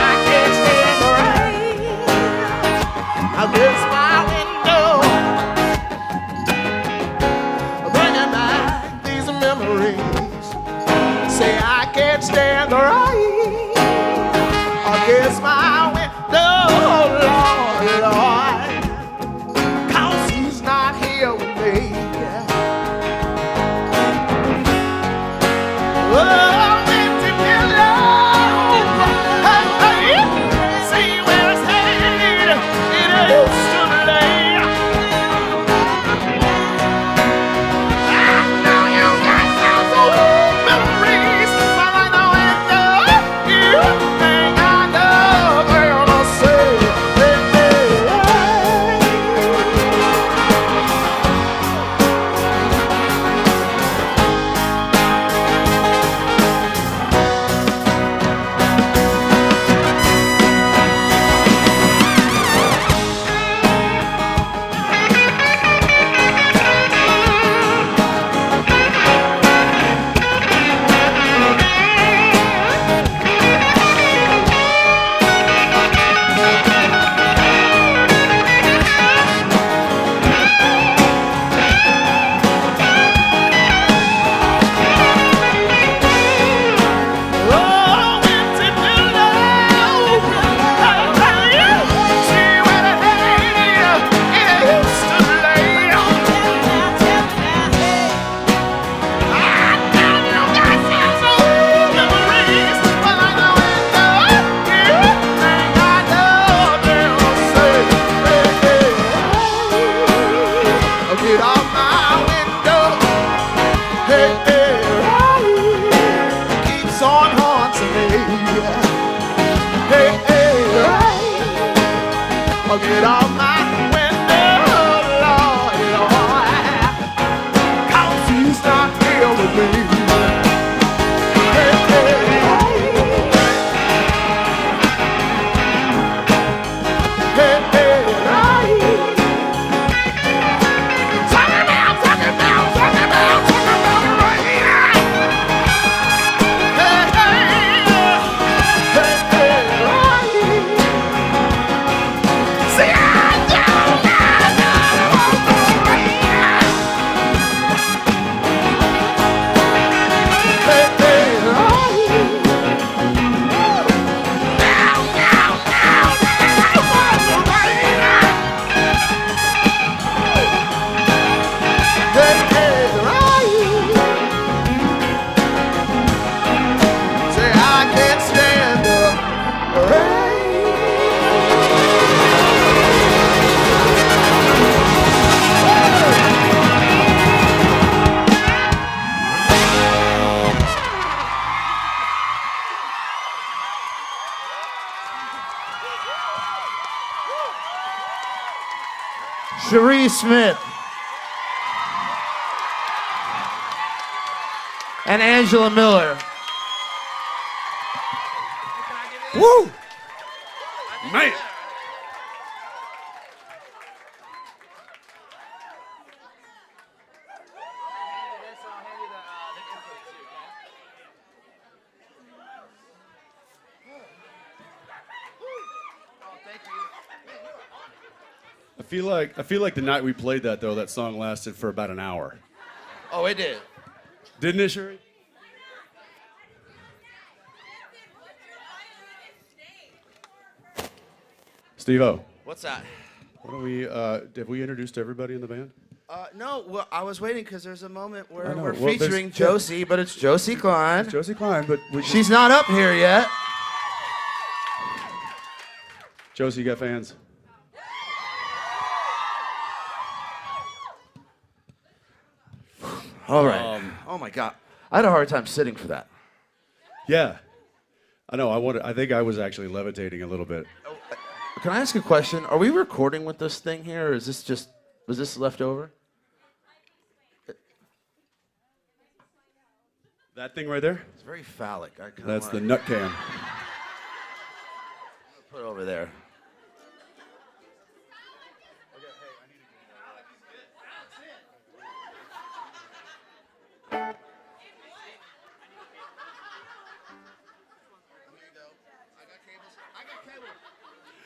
[SPEAKER 2] Jeree Smith. And Angela Miller.
[SPEAKER 1] Woo! Man! I feel like the night we played that though, that song lasted for about an hour.
[SPEAKER 2] Oh, it did.
[SPEAKER 1] Didn't it, Sherry? Steve-O.
[SPEAKER 2] What's that?
[SPEAKER 1] What do we, have we introduced everybody in the band?
[SPEAKER 2] No, well, I was waiting because there's a moment where
[SPEAKER 1] know.
[SPEAKER 2] we're
[SPEAKER 1] Well, there's-
[SPEAKER 2] featuring Josie, but it's Josie Klein.
[SPEAKER 1] Josie Klein, but
[SPEAKER 2] She's not up here yet.
[SPEAKER 1] Josie, you got fans?
[SPEAKER 2] All right. Oh my God, I had a hard time sitting for that.
[SPEAKER 1] Yeah. I know, I think I was actually levitating a little bit.
[SPEAKER 2] Can I ask a question? Are we recording with this thing here, or is this just, was this left over?
[SPEAKER 1] That thing right there?
[SPEAKER 2] It's very phallic. I kinda
[SPEAKER 1] That's the
[SPEAKER 2] wanna
[SPEAKER 1] nut can.
[SPEAKER 2] put it over there.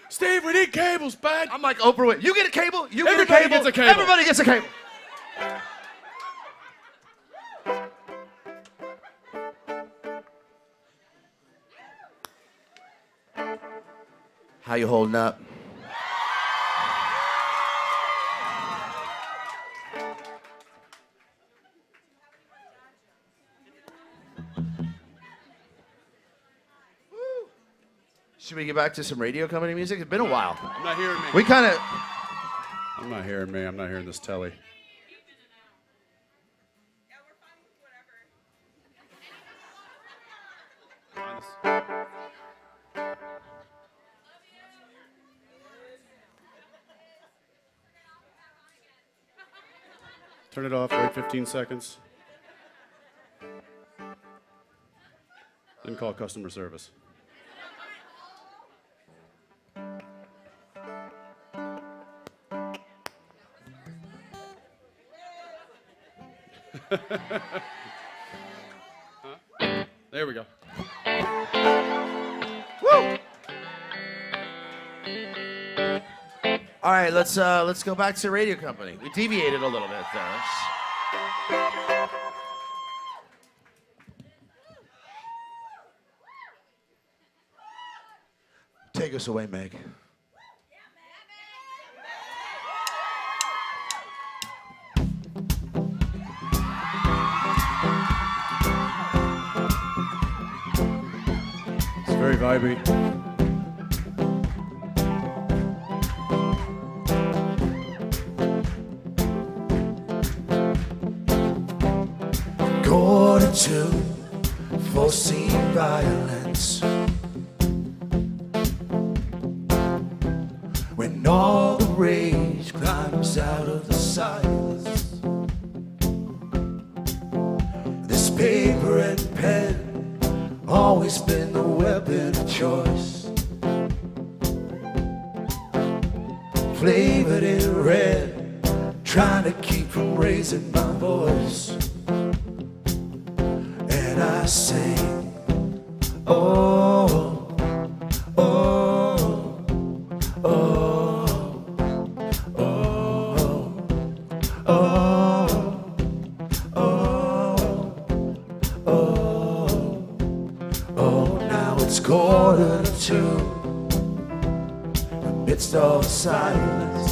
[SPEAKER 1] Steve, we need cables, bud.
[SPEAKER 2] I'm like Oprah Winfrey. You get a cable. You
[SPEAKER 1] Everybody
[SPEAKER 2] get a cable.
[SPEAKER 1] gets a cable.
[SPEAKER 2] Everybody gets a cable. How you holding up? Should we get back to some radio company music? It's been a while.
[SPEAKER 1] I'm not hearing me.
[SPEAKER 2] We kind of...
[SPEAKER 1] I'm not hearing me. I'm not hearing this telly. Turn it off, wait 15 seconds. Then call customer service. Huh? There we go.
[SPEAKER 2] Woo! All right, let's go back to radio company. We deviated a little bit there. Take us away, Meg.
[SPEAKER 1] It's very vibey.
[SPEAKER 3] Quarter to foresee violence. When all the rage climbs out of the silence, this paper and pen always been the weapon of choice. Flavored in red, trying to keep from raising my voice. And I sing, oh, oh, oh, oh, oh, oh, oh, oh. Now it's 1:45, amidst all the silence,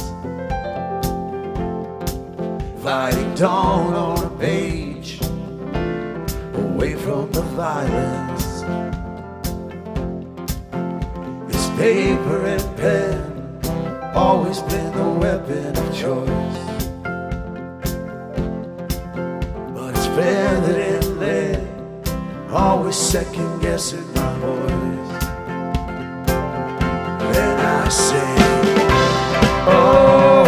[SPEAKER 3] fighting dawn on a page, away from the violence. This paper and pen always been the weapon of choice. But it's feathered in lead, always second guessing my voice. Then I say, oh,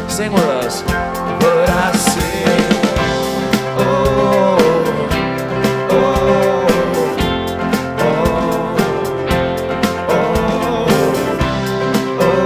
[SPEAKER 2] Sing with us. But I sing, oh, oh, oh, oh,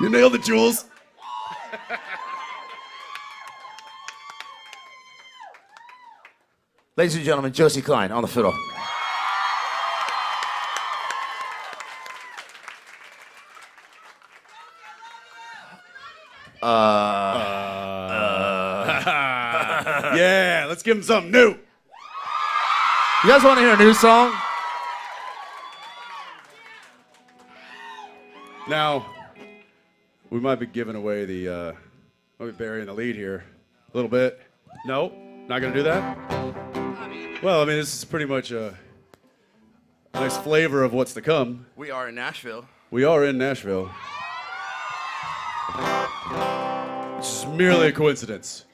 [SPEAKER 1] You nailed it, Jules.
[SPEAKER 2] Ladies and gentlemen, Josie Klein on the fiddle.
[SPEAKER 1] Yeah, let's give him something new.
[SPEAKER 2] You guys want to hear a new song?
[SPEAKER 1] Now, we might be giving away might be burying the lead here a little bit. No, not gonna do that? Well, I mean, this is pretty much a nice flavor of what's to come.
[SPEAKER 2] We are in Nashville.
[SPEAKER 1] We are in Nashville. Which is merely a coincidence.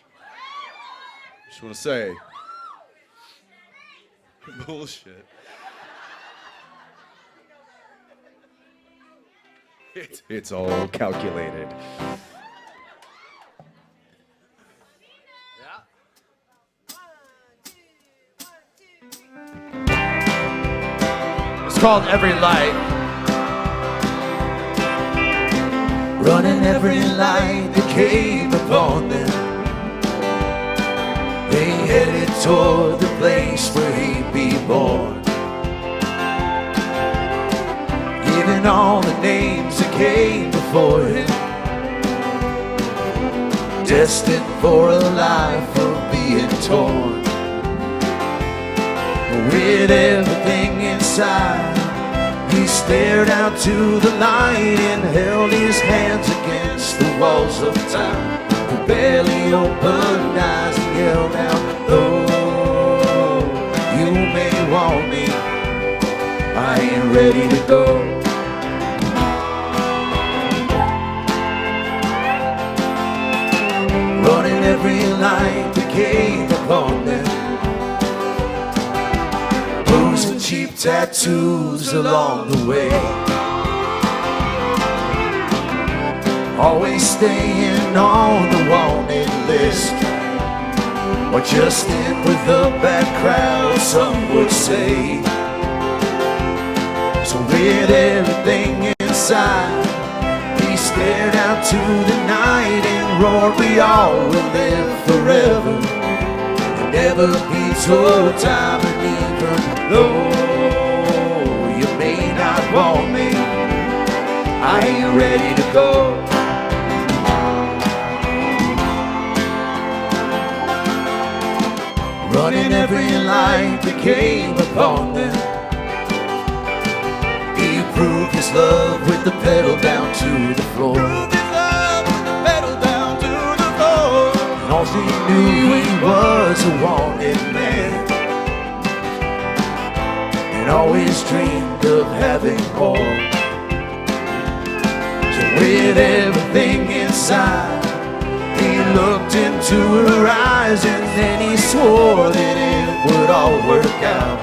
[SPEAKER 1] Just want to say. Bullshit. It's all calculated.
[SPEAKER 2] It's called Every Light.
[SPEAKER 3] Running every light that came upon them. They headed toward the place where he'd be born. Giving all the names that came before him, destined for a life of being torn. With everything inside, he stared out to the light and held his hands against the walls of time. With barely opened eyes, he yelled out, "Oh, you may want me, I ain't ready to go." Running every light that came upon them, booze and cheap tattoos along the way, always staying on the wanted list, or just in with the bad crowd, some would say. So with everything inside, he stared out to the night and roared, "We all will live forever and never be told time." And even though you may not want me, I ain't ready to go. Running every light that came upon them, he proved his love with the pedal down to the floor. Proved his love with the pedal down to the floor. And all he knew, he was a wanted man, and always dreamed of having more. So with everything inside, he looked into her eyes and then he swore that it would all work out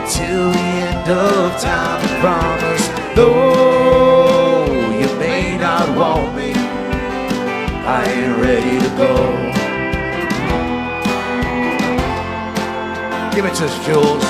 [SPEAKER 3] till the end of time. He promised, "Though you may not want me, I ain't ready to go."
[SPEAKER 2] Give it to us, Jules.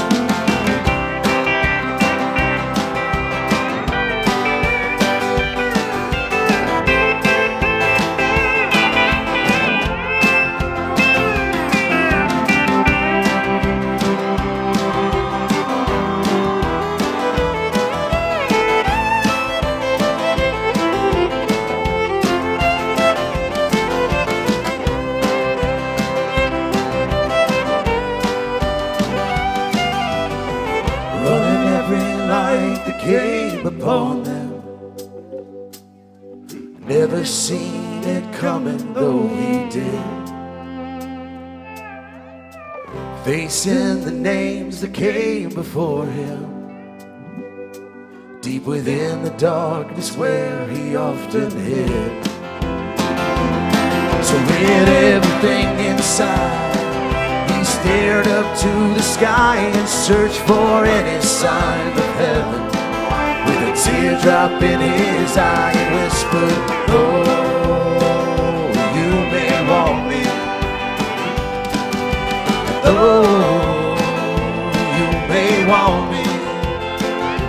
[SPEAKER 3] Came upon them, never seen it coming though he did. Facing the names that came before him, deep within the darkness where he often hid. So with everything inside, he stared up to the sky and searched for any sign of heaven. With a teardrop in his eye, he whispered, "Oh, you may want me. Oh, you may want me.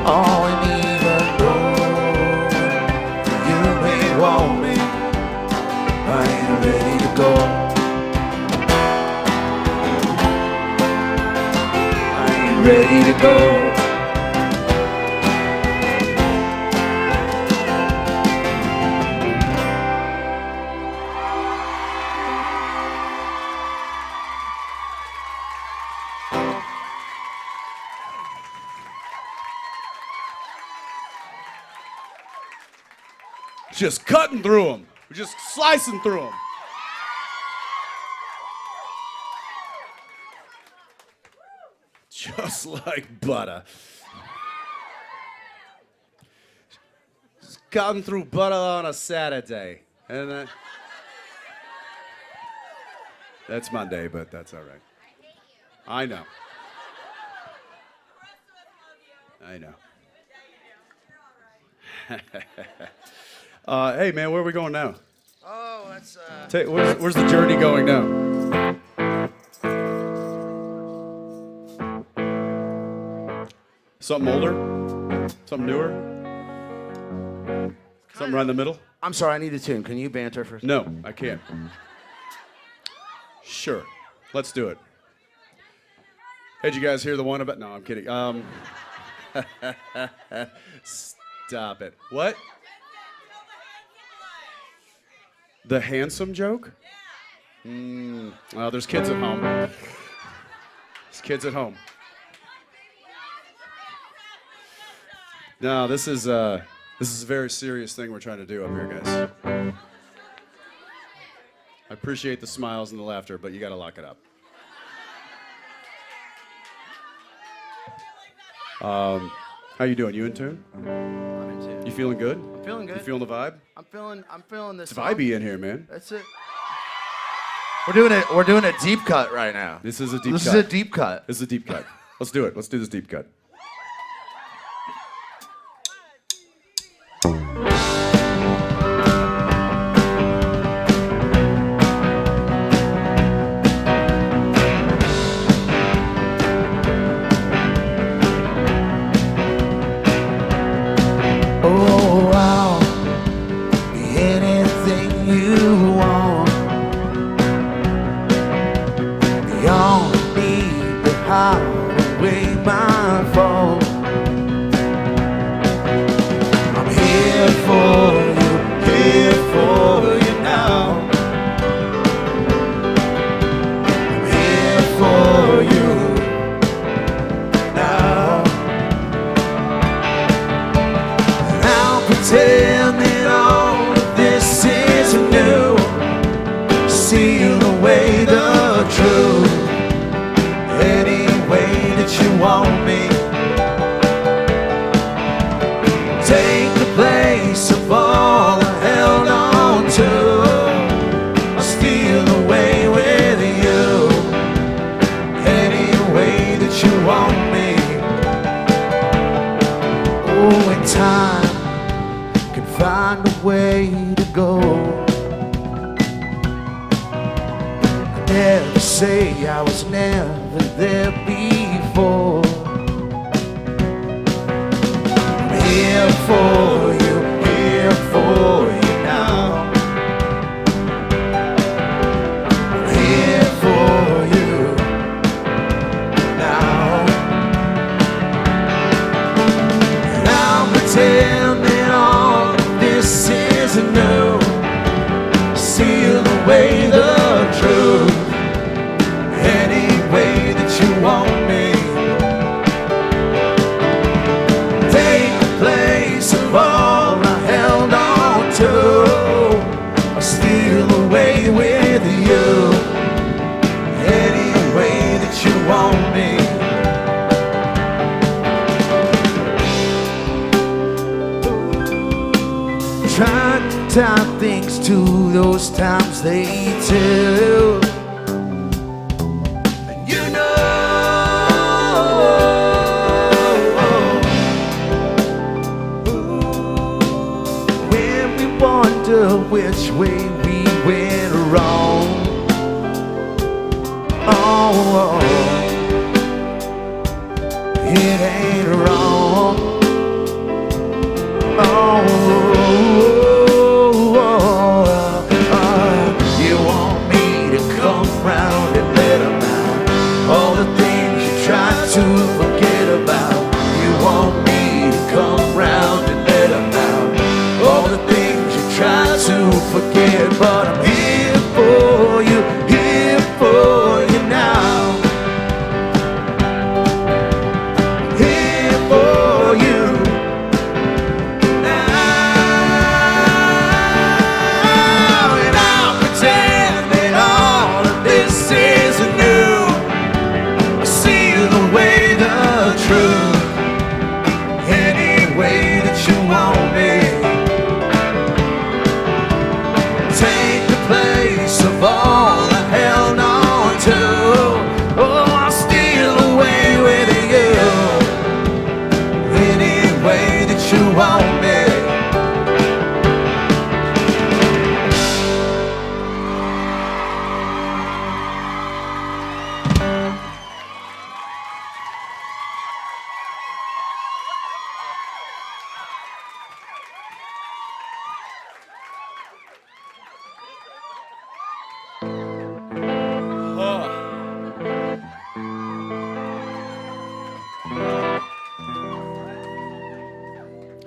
[SPEAKER 3] Oh, and even though you may want me, I ain't ready to go. I ain't ready to go."
[SPEAKER 1] Just cutting through them. We're just slicing through them. Just like butter. Just cutting through butter on a Saturday. And that's Monday, but that's all right. I know. I know. Hey man, where are we going now?
[SPEAKER 2] Oh, that's
[SPEAKER 1] Where's the journey going now? Something older? Something newer? Something right in the middle?
[SPEAKER 2] I'm sorry, I need a tune. Can you banter for a second?
[SPEAKER 1] No, I can't. Sure, let's do it. Hey, did you guys hear the one about? No, I'm kidding. Stop it. What? The handsome joke? Well, there's kids at home. There's kids at home. No, this is a very serious thing we're trying to do up here, guys. I appreciate the smiles and the laughter, but you got to lock it up. How you doing? You in tune?
[SPEAKER 2] I'm in tune.
[SPEAKER 1] You feeling good?
[SPEAKER 2] I'm feeling good.
[SPEAKER 1] You feeling the vibe?
[SPEAKER 2] I'm feeling this.
[SPEAKER 1] It's vibey in here, man.
[SPEAKER 2] That's it. We're doing a deep cut right now.
[SPEAKER 1] This is a deep cut.
[SPEAKER 2] This is a deep cut.
[SPEAKER 1] This is a deep cut. Let's do it. Let's do this deep cut.
[SPEAKER 3] Oh, I'll be anything you want. Beyond me, the highway, my fault. I'm here for you now. I'm here for you now. And I'll pretend that all of this is new. Seal away the truth. Any way never say I was never there before. I'm here for you now. I'm here for you now. And I'll pretend that all of this isn't new. Seal away the truth any way that you want me. Take the place of all I held on to. I'll steal away with you any way that you want me. Trying to tie things to those times they tell. And you know, when we wonder which way we went wrong. Oh, it ain't wrong. Oh, you want me to come round and let 'em out. All the things you try to forget about. You want me to come round and let 'em out. All the things you try to forget. But I'm here for you now. Here for you.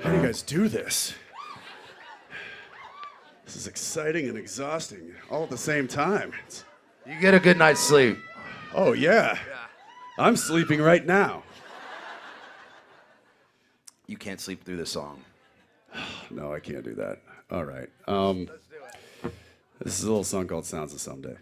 [SPEAKER 1] How do you guys do this? This is exciting and exhausting all at the same time.
[SPEAKER 2] You get a good night's sleep.
[SPEAKER 1] Oh, yeah. I'm sleeping right now.
[SPEAKER 2] You can't sleep through this song.
[SPEAKER 1] No, I can't do that. All right.
[SPEAKER 2] Let's do it.
[SPEAKER 1] This is a little song called Sounds of Someday.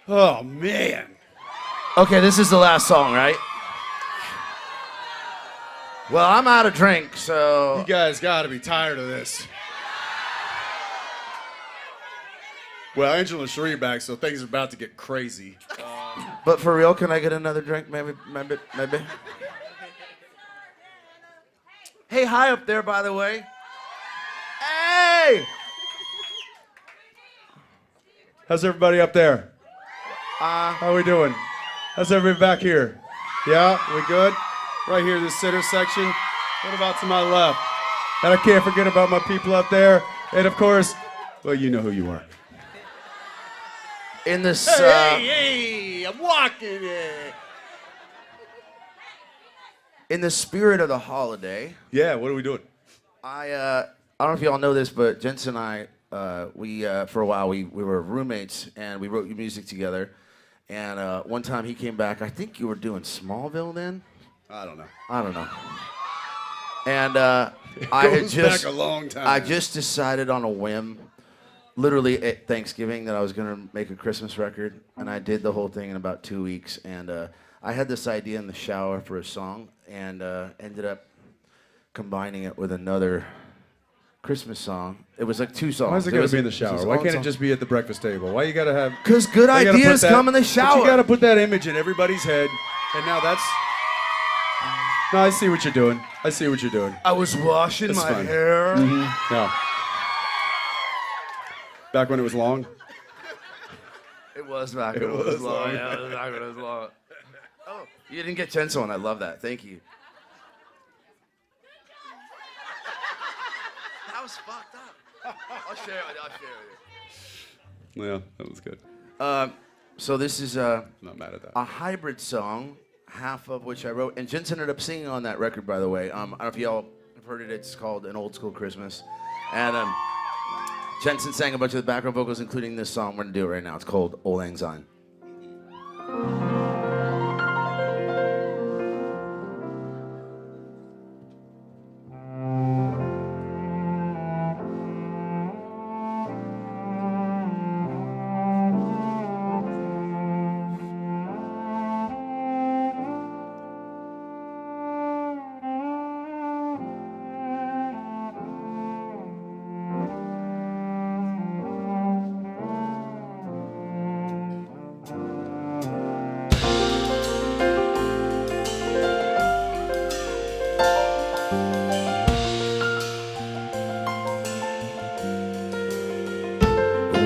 [SPEAKER 1] Oh, man.
[SPEAKER 2] Okay, this is the last song, right? Well, I'm out of drink, so...
[SPEAKER 1] You guys got to be tired of this. Well, Angela and Sheree are back, so things are about to get crazy.
[SPEAKER 2] But for real, can I get another drink? Maybe. Hey, hi up there, by the way. Hey!
[SPEAKER 1] How's everybody up there? How are we doing? How's everybody back here? Yeah, we good? Right here, this center section. What about to my left? And I can't forget about my people up there. And of course, well, you know who you are.
[SPEAKER 2] In this,
[SPEAKER 1] Hey, I'm walking it.
[SPEAKER 2] in the spirit of the holiday,
[SPEAKER 1] Yeah, what are we doing?
[SPEAKER 2] I don't know if y'all know this, but Jensen and I, we for a while we were roommates and we wrote music together. And one time he came back. I think you were doing Smallville then.
[SPEAKER 1] I don't know.
[SPEAKER 2] And I had
[SPEAKER 1] Goes
[SPEAKER 2] just
[SPEAKER 1] back a long time.
[SPEAKER 2] I just decided on a whim, literally at Thanksgiving, that I was gonna make a Christmas record, and I did the whole thing in about 2 weeks. And I had this idea in the shower for a song, and ended up combining it with another Christmas song. It was like 2 songs.
[SPEAKER 1] Why is it
[SPEAKER 2] It
[SPEAKER 1] gotta
[SPEAKER 2] was
[SPEAKER 1] be in the
[SPEAKER 2] it was
[SPEAKER 1] shower?
[SPEAKER 2] his
[SPEAKER 1] Why
[SPEAKER 2] own
[SPEAKER 1] can't it
[SPEAKER 2] song.
[SPEAKER 1] just be at the breakfast table? Why you gotta have...
[SPEAKER 2] Because good
[SPEAKER 1] why you gotta put
[SPEAKER 2] ideas
[SPEAKER 1] that-
[SPEAKER 2] come in the
[SPEAKER 1] but
[SPEAKER 2] shower.
[SPEAKER 1] you gotta put that image in everybody's head, and now that's... No, I see what you're doing. I see what you're doing.
[SPEAKER 2] I was washing
[SPEAKER 1] It's
[SPEAKER 2] my
[SPEAKER 1] fine.
[SPEAKER 2] hair.
[SPEAKER 1] No. Back when it was long?
[SPEAKER 2] It was back
[SPEAKER 1] It
[SPEAKER 2] when it was
[SPEAKER 1] was
[SPEAKER 2] long.
[SPEAKER 1] long.
[SPEAKER 2] Yeah, it was back when it was long. Oh, you didn't get Jensen one. I love that. Thank you. That was fucked up. I'll share it with you.
[SPEAKER 1] Yeah, that was good.
[SPEAKER 2] So this is
[SPEAKER 1] Not mad at that.
[SPEAKER 2] a hybrid song, half of which I wrote, and Jensen ended up singing on that record, by the way. I don't know if y'all have heard it. It's called An Old School Christmas, and Jensen sang a bunch of the background vocals, including this song. We're gonna do it right now. It's called Old Lang Syne.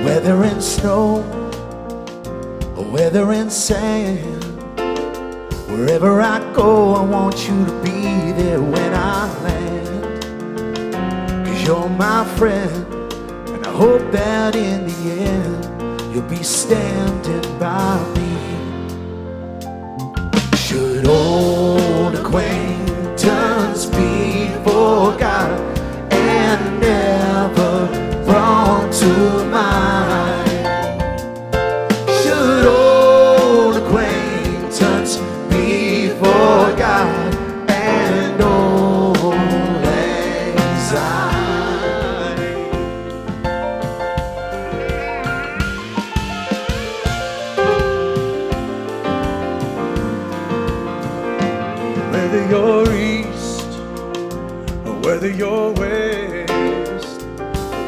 [SPEAKER 3] Whether in snow or whether in sand, wherever I go, I want you to be there when I land. 'Cause you're my friend, and I hope that in the end, you'll be standing by me. Should old acquaintance be forgot and never brought to mind? Should old acquaintance be forgot and old anxiety? Whether you're east or whether you're west,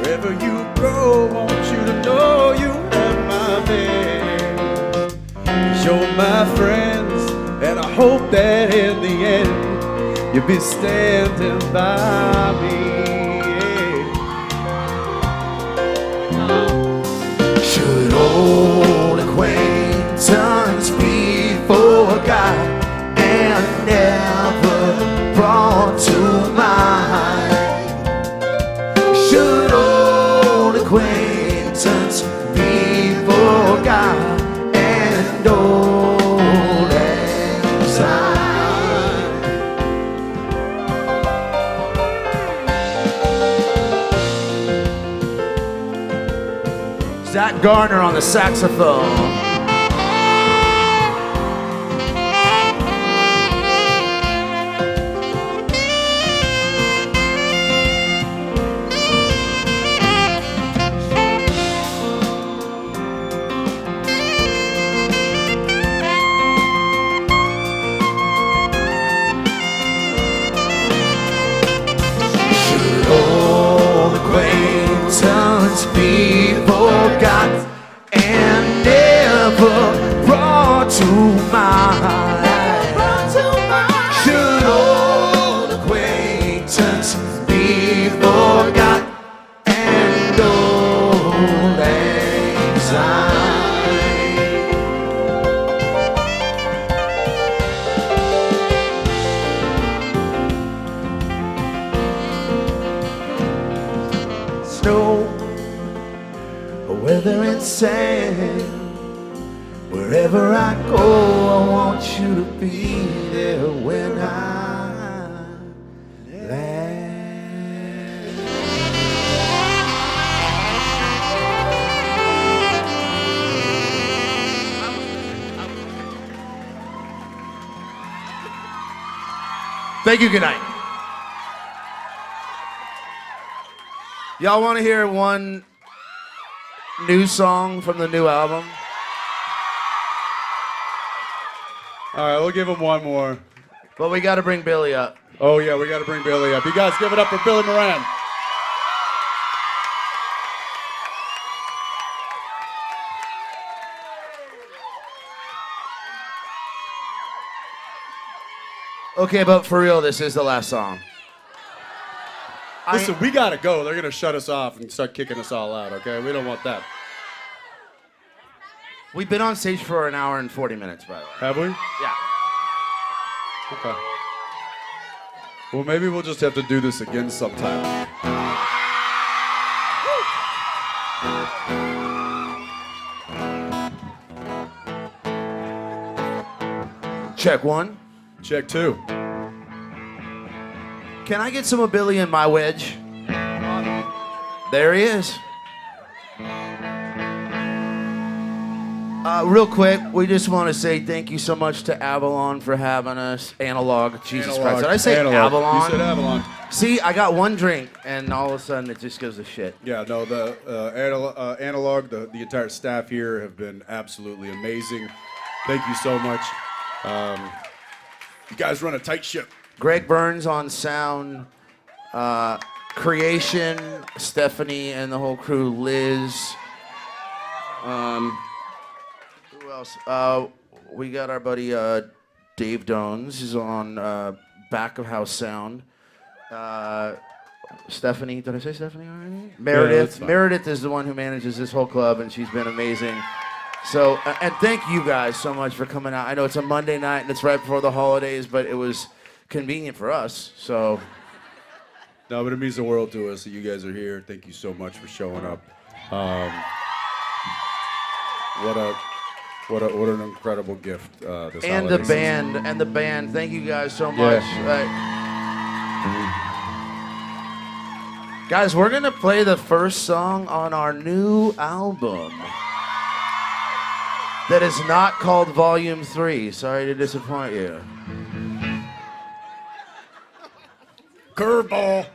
[SPEAKER 3] wherever you go, I want you to know you have my best. 'Cause you're my friends, and I hope that in the end, you'll be standing by me. Should old acquaintance be forgot and never brought to mind? Should old acquaintance be forgot and old anxiety?
[SPEAKER 2] Zach Garner on the saxophone.
[SPEAKER 4] sign. Snow, weather and sand. Wherever I go, I want you to be there when I land. Thank you, good night. Y'all want to hear one new song from the new album?
[SPEAKER 1] All right, we'll give him one more.
[SPEAKER 2] But we got to bring Billy up.
[SPEAKER 1] Oh, yeah, we got to bring Billy up. You guys give it up for Billy Moran.
[SPEAKER 2] Okay, but for real, this is the last song.
[SPEAKER 1] Listen, we got to go. They're going to shut us off and start kicking us all out, okay? We don't want that.
[SPEAKER 2] We've been on stage for an hour and 40 minutes, by the way.
[SPEAKER 1] Have we?
[SPEAKER 2] Yeah.
[SPEAKER 1] Okay. Well, maybe we'll just have to do this again sometime.
[SPEAKER 2] Check one.
[SPEAKER 1] Check two.
[SPEAKER 2] Can I get some of Billy in my wedge? There he is. Real quick, we just want to say thank you so much to Avalon for having us. Analog, Jesus Christ. Did I say Avalon?
[SPEAKER 1] You said Avalon.
[SPEAKER 2] See, I got one drink, and all of a sudden it just goes to shit.
[SPEAKER 1] Yeah, no, the Analog, the entire staff here have been absolutely amazing. Thank you so much. You guys run a tight ship.
[SPEAKER 2] Greg Burns on sound, creation, Stephanie and the whole crew, Liz. Who else? We got our buddy Dave Dones. He's on back of house sound. Stephanie, did I say Stephanie already? Meredith.
[SPEAKER 1] Yeah,
[SPEAKER 2] Meredith is the one who manages this whole club, and she's been amazing. So, and thank you guys so much for coming out. I know it's a Monday night and it's right before the holidays, but it was convenient for us. So,
[SPEAKER 1] no, but it means the world to us that you guys are here. Thank you so much for showing up. What an incredible gift this
[SPEAKER 2] and
[SPEAKER 1] holiday
[SPEAKER 2] the band. Thank you guys so much. Guys, we're gonna play the first song on our new album. That is not called Volume 3. Sorry to disappoint you.
[SPEAKER 1] Curveball.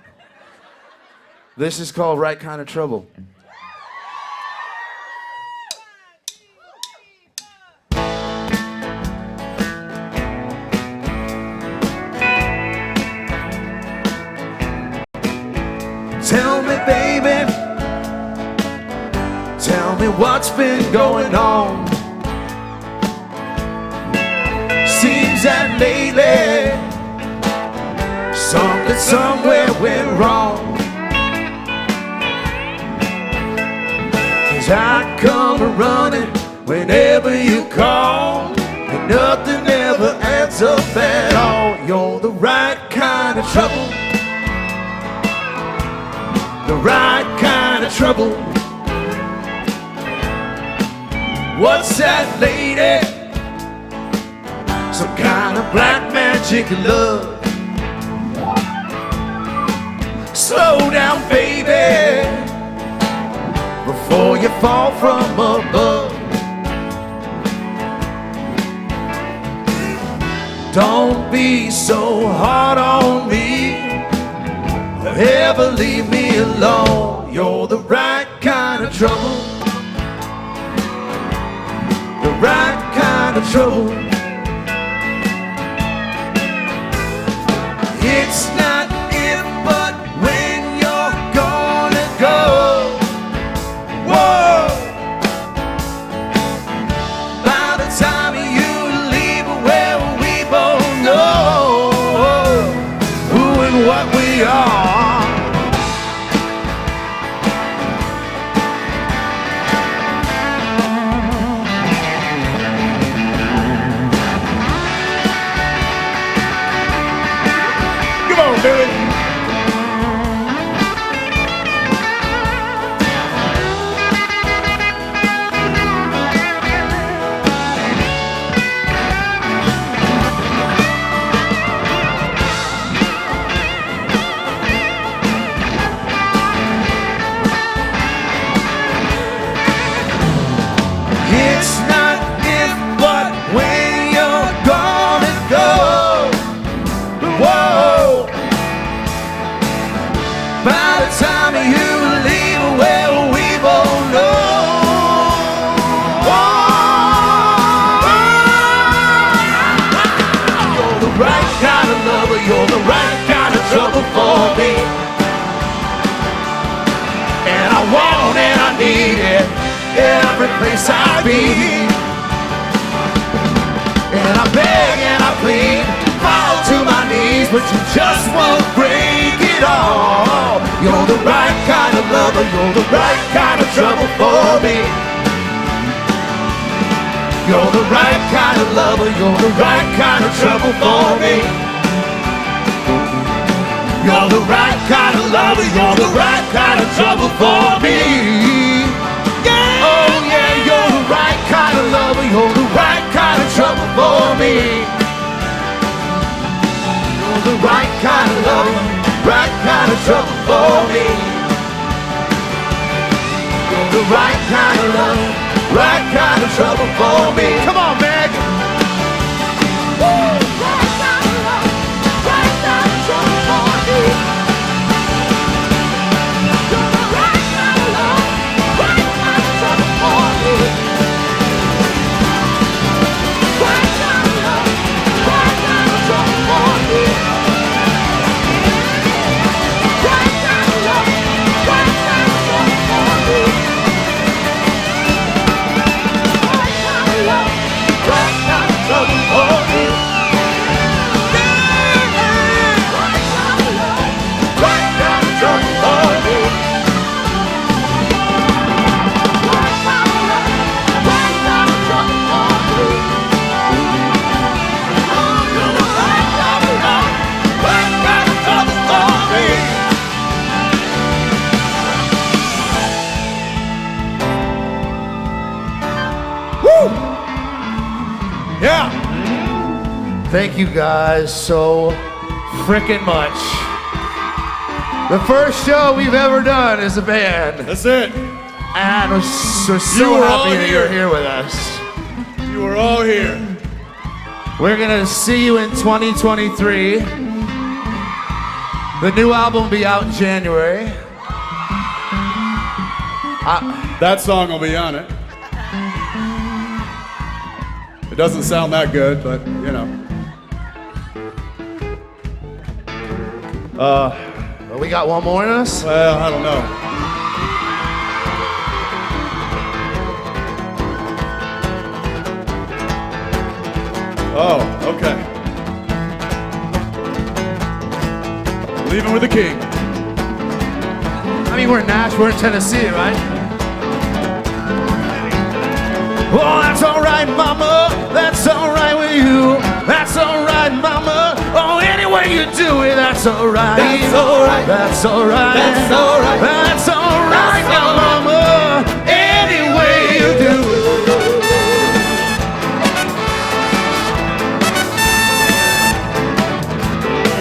[SPEAKER 2] This is called Right Kind of Trouble.
[SPEAKER 4] Tell me, baby, tell me what's been going on. Seems that lately something somewhere went wrong. 'Cause I come running whenever you call, and nothing ever adds up at all. You're the right kind of trouble, the right kind of trouble. What's that, lady? Some kind of black magic love. Slow down, baby, before you fall from above. Don't be so hard on me, or ever leave me alone. You're the right kind of trouble, the right kind of trouble. It's not if, but when you're gonna go. Whoa! By the time you leave, well, we both know who and what we are. just not if, but when you're gonna go. Whoa. By the time you leave, well, we both know. You're the right kind of lover, you're the right kind of trouble for me. And I want and I need it every place I be. And I beg and I plead, fall to my knees, but you just won't break it all. You're the right kind of lover, you're the right kind of trouble for me. You're the right kind of lover, you're the right kind of trouble for me. You're the right kind of lover, you're the right kind of trouble for me. Yeah. Oh yeah, you're the right kind of lover, you're the right kind of trouble for me. You're the right kind of lover, right kind of trouble for me. You're the right kind of lover, right kind of trouble for me. Come on, Meg. Woo! Right kind of love, right kind of trouble for me. You're the right kind of love, right kind of trouble for me. Right kind of love, right kind of trouble for me. Right kind of love, right kind of trouble for me. Right kind of love, right kind of trouble for me. Right kind of love, right kind of trouble for me. Right kind of love, right kind of trouble for me. Oh, you're the right kind of love, right kind of trouble for me. Woo! Yeah. Thank you guys so frickin' much. The first show we've ever done as a band,
[SPEAKER 1] That's it.
[SPEAKER 4] and we're so
[SPEAKER 1] You were all
[SPEAKER 4] happy that you're
[SPEAKER 1] here.
[SPEAKER 4] here with us.
[SPEAKER 1] You were all here.
[SPEAKER 4] We're gonna see you in 2023. The new album will be out in January.
[SPEAKER 1] That song will be on it. It doesn't sound that good, but you know.
[SPEAKER 4] Well, we got one more in us.
[SPEAKER 1] Well, I don't know. Oh, okay. Leaving with the king.
[SPEAKER 4] I mean, we're in Nashville, we're in Tennessee, right? Oh, that's all right, mama. That's all right with you. That's all right, mama. Oh, any way you do it, that's all right.
[SPEAKER 3] That's all right.
[SPEAKER 4] That's all right.
[SPEAKER 3] That's all right.
[SPEAKER 4] That's all right, now, mama. Any way you do it.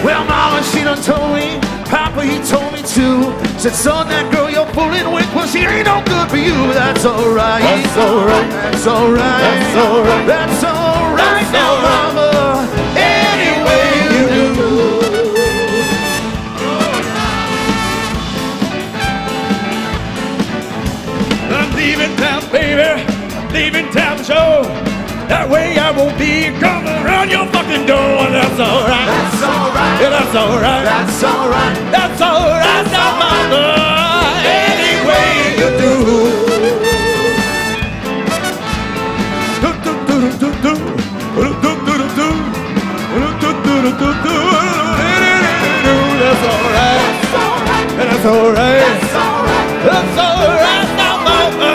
[SPEAKER 4] Well, mama, she done told me. Papa, he told me too. Said, son, that girl you're fooling with, well, she ain't no good for you, but that's all right.
[SPEAKER 3] That's all right.
[SPEAKER 4] That's all right.
[SPEAKER 3] That's all right.
[SPEAKER 4] That's all right
[SPEAKER 3] That's
[SPEAKER 4] now,
[SPEAKER 3] all right.
[SPEAKER 4] mama. Any way you do.
[SPEAKER 3] I'm leaving town, baby. I'm leaving town to show. That way I won't be coming around your fucking door. That's all right.
[SPEAKER 4] That's all right.
[SPEAKER 3] Yeah, that's all right.
[SPEAKER 4] That's all right.
[SPEAKER 3] That's all right now, mama. Any way you do. That's all right. That's all right. That's all right now, mama.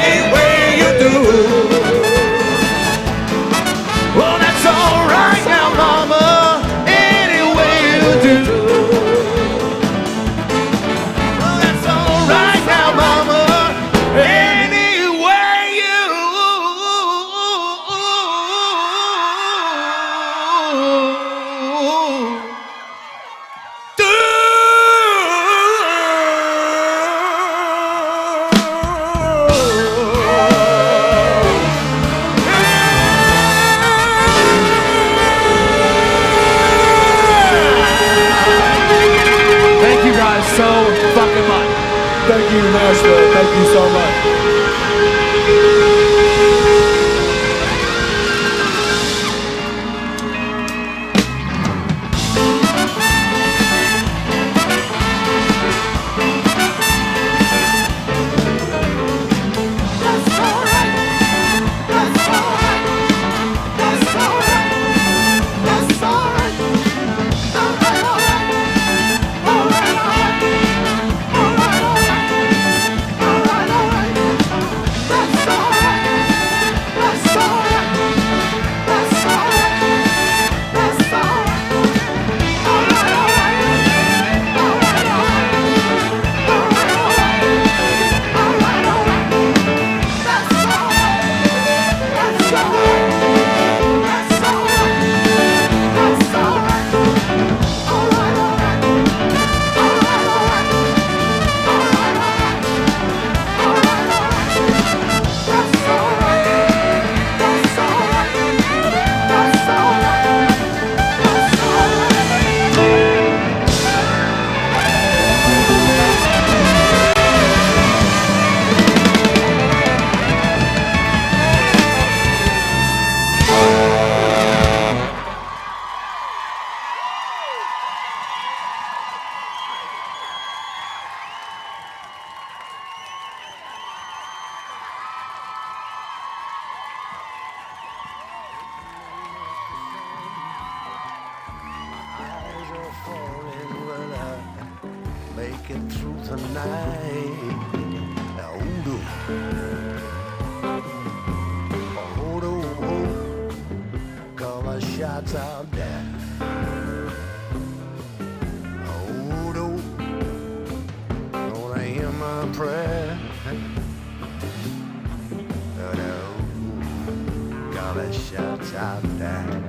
[SPEAKER 3] Any way you do.
[SPEAKER 4] Well, that's all right now, mama. Any way you do. tonight. Call the shots out there. Gonna hear my prayer. Call the shots out there.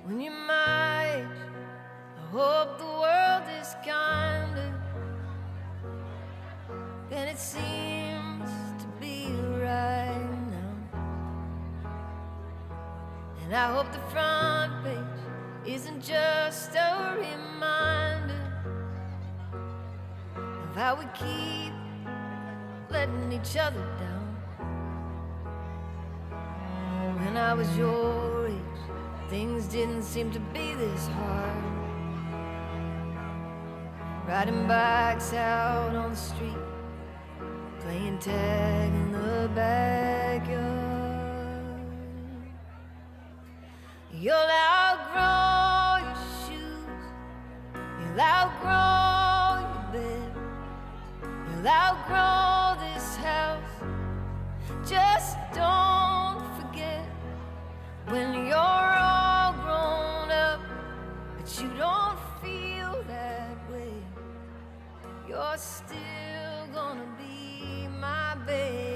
[SPEAKER 5] When you're my age, I hope the world is kinder than it seems to be right now. And I hope the front page isn't just a reminder of how we keep letting each other down. When I was your age, things didn't seem to be this hard. Riding bikes out on the street, playing tag in the backyard. You'll outgrow your shoes, you'll outgrow your bed, you'll outgrow this house. Just don't forget when you're all grown up, but you don't feel that way. You're still gonna be my baby.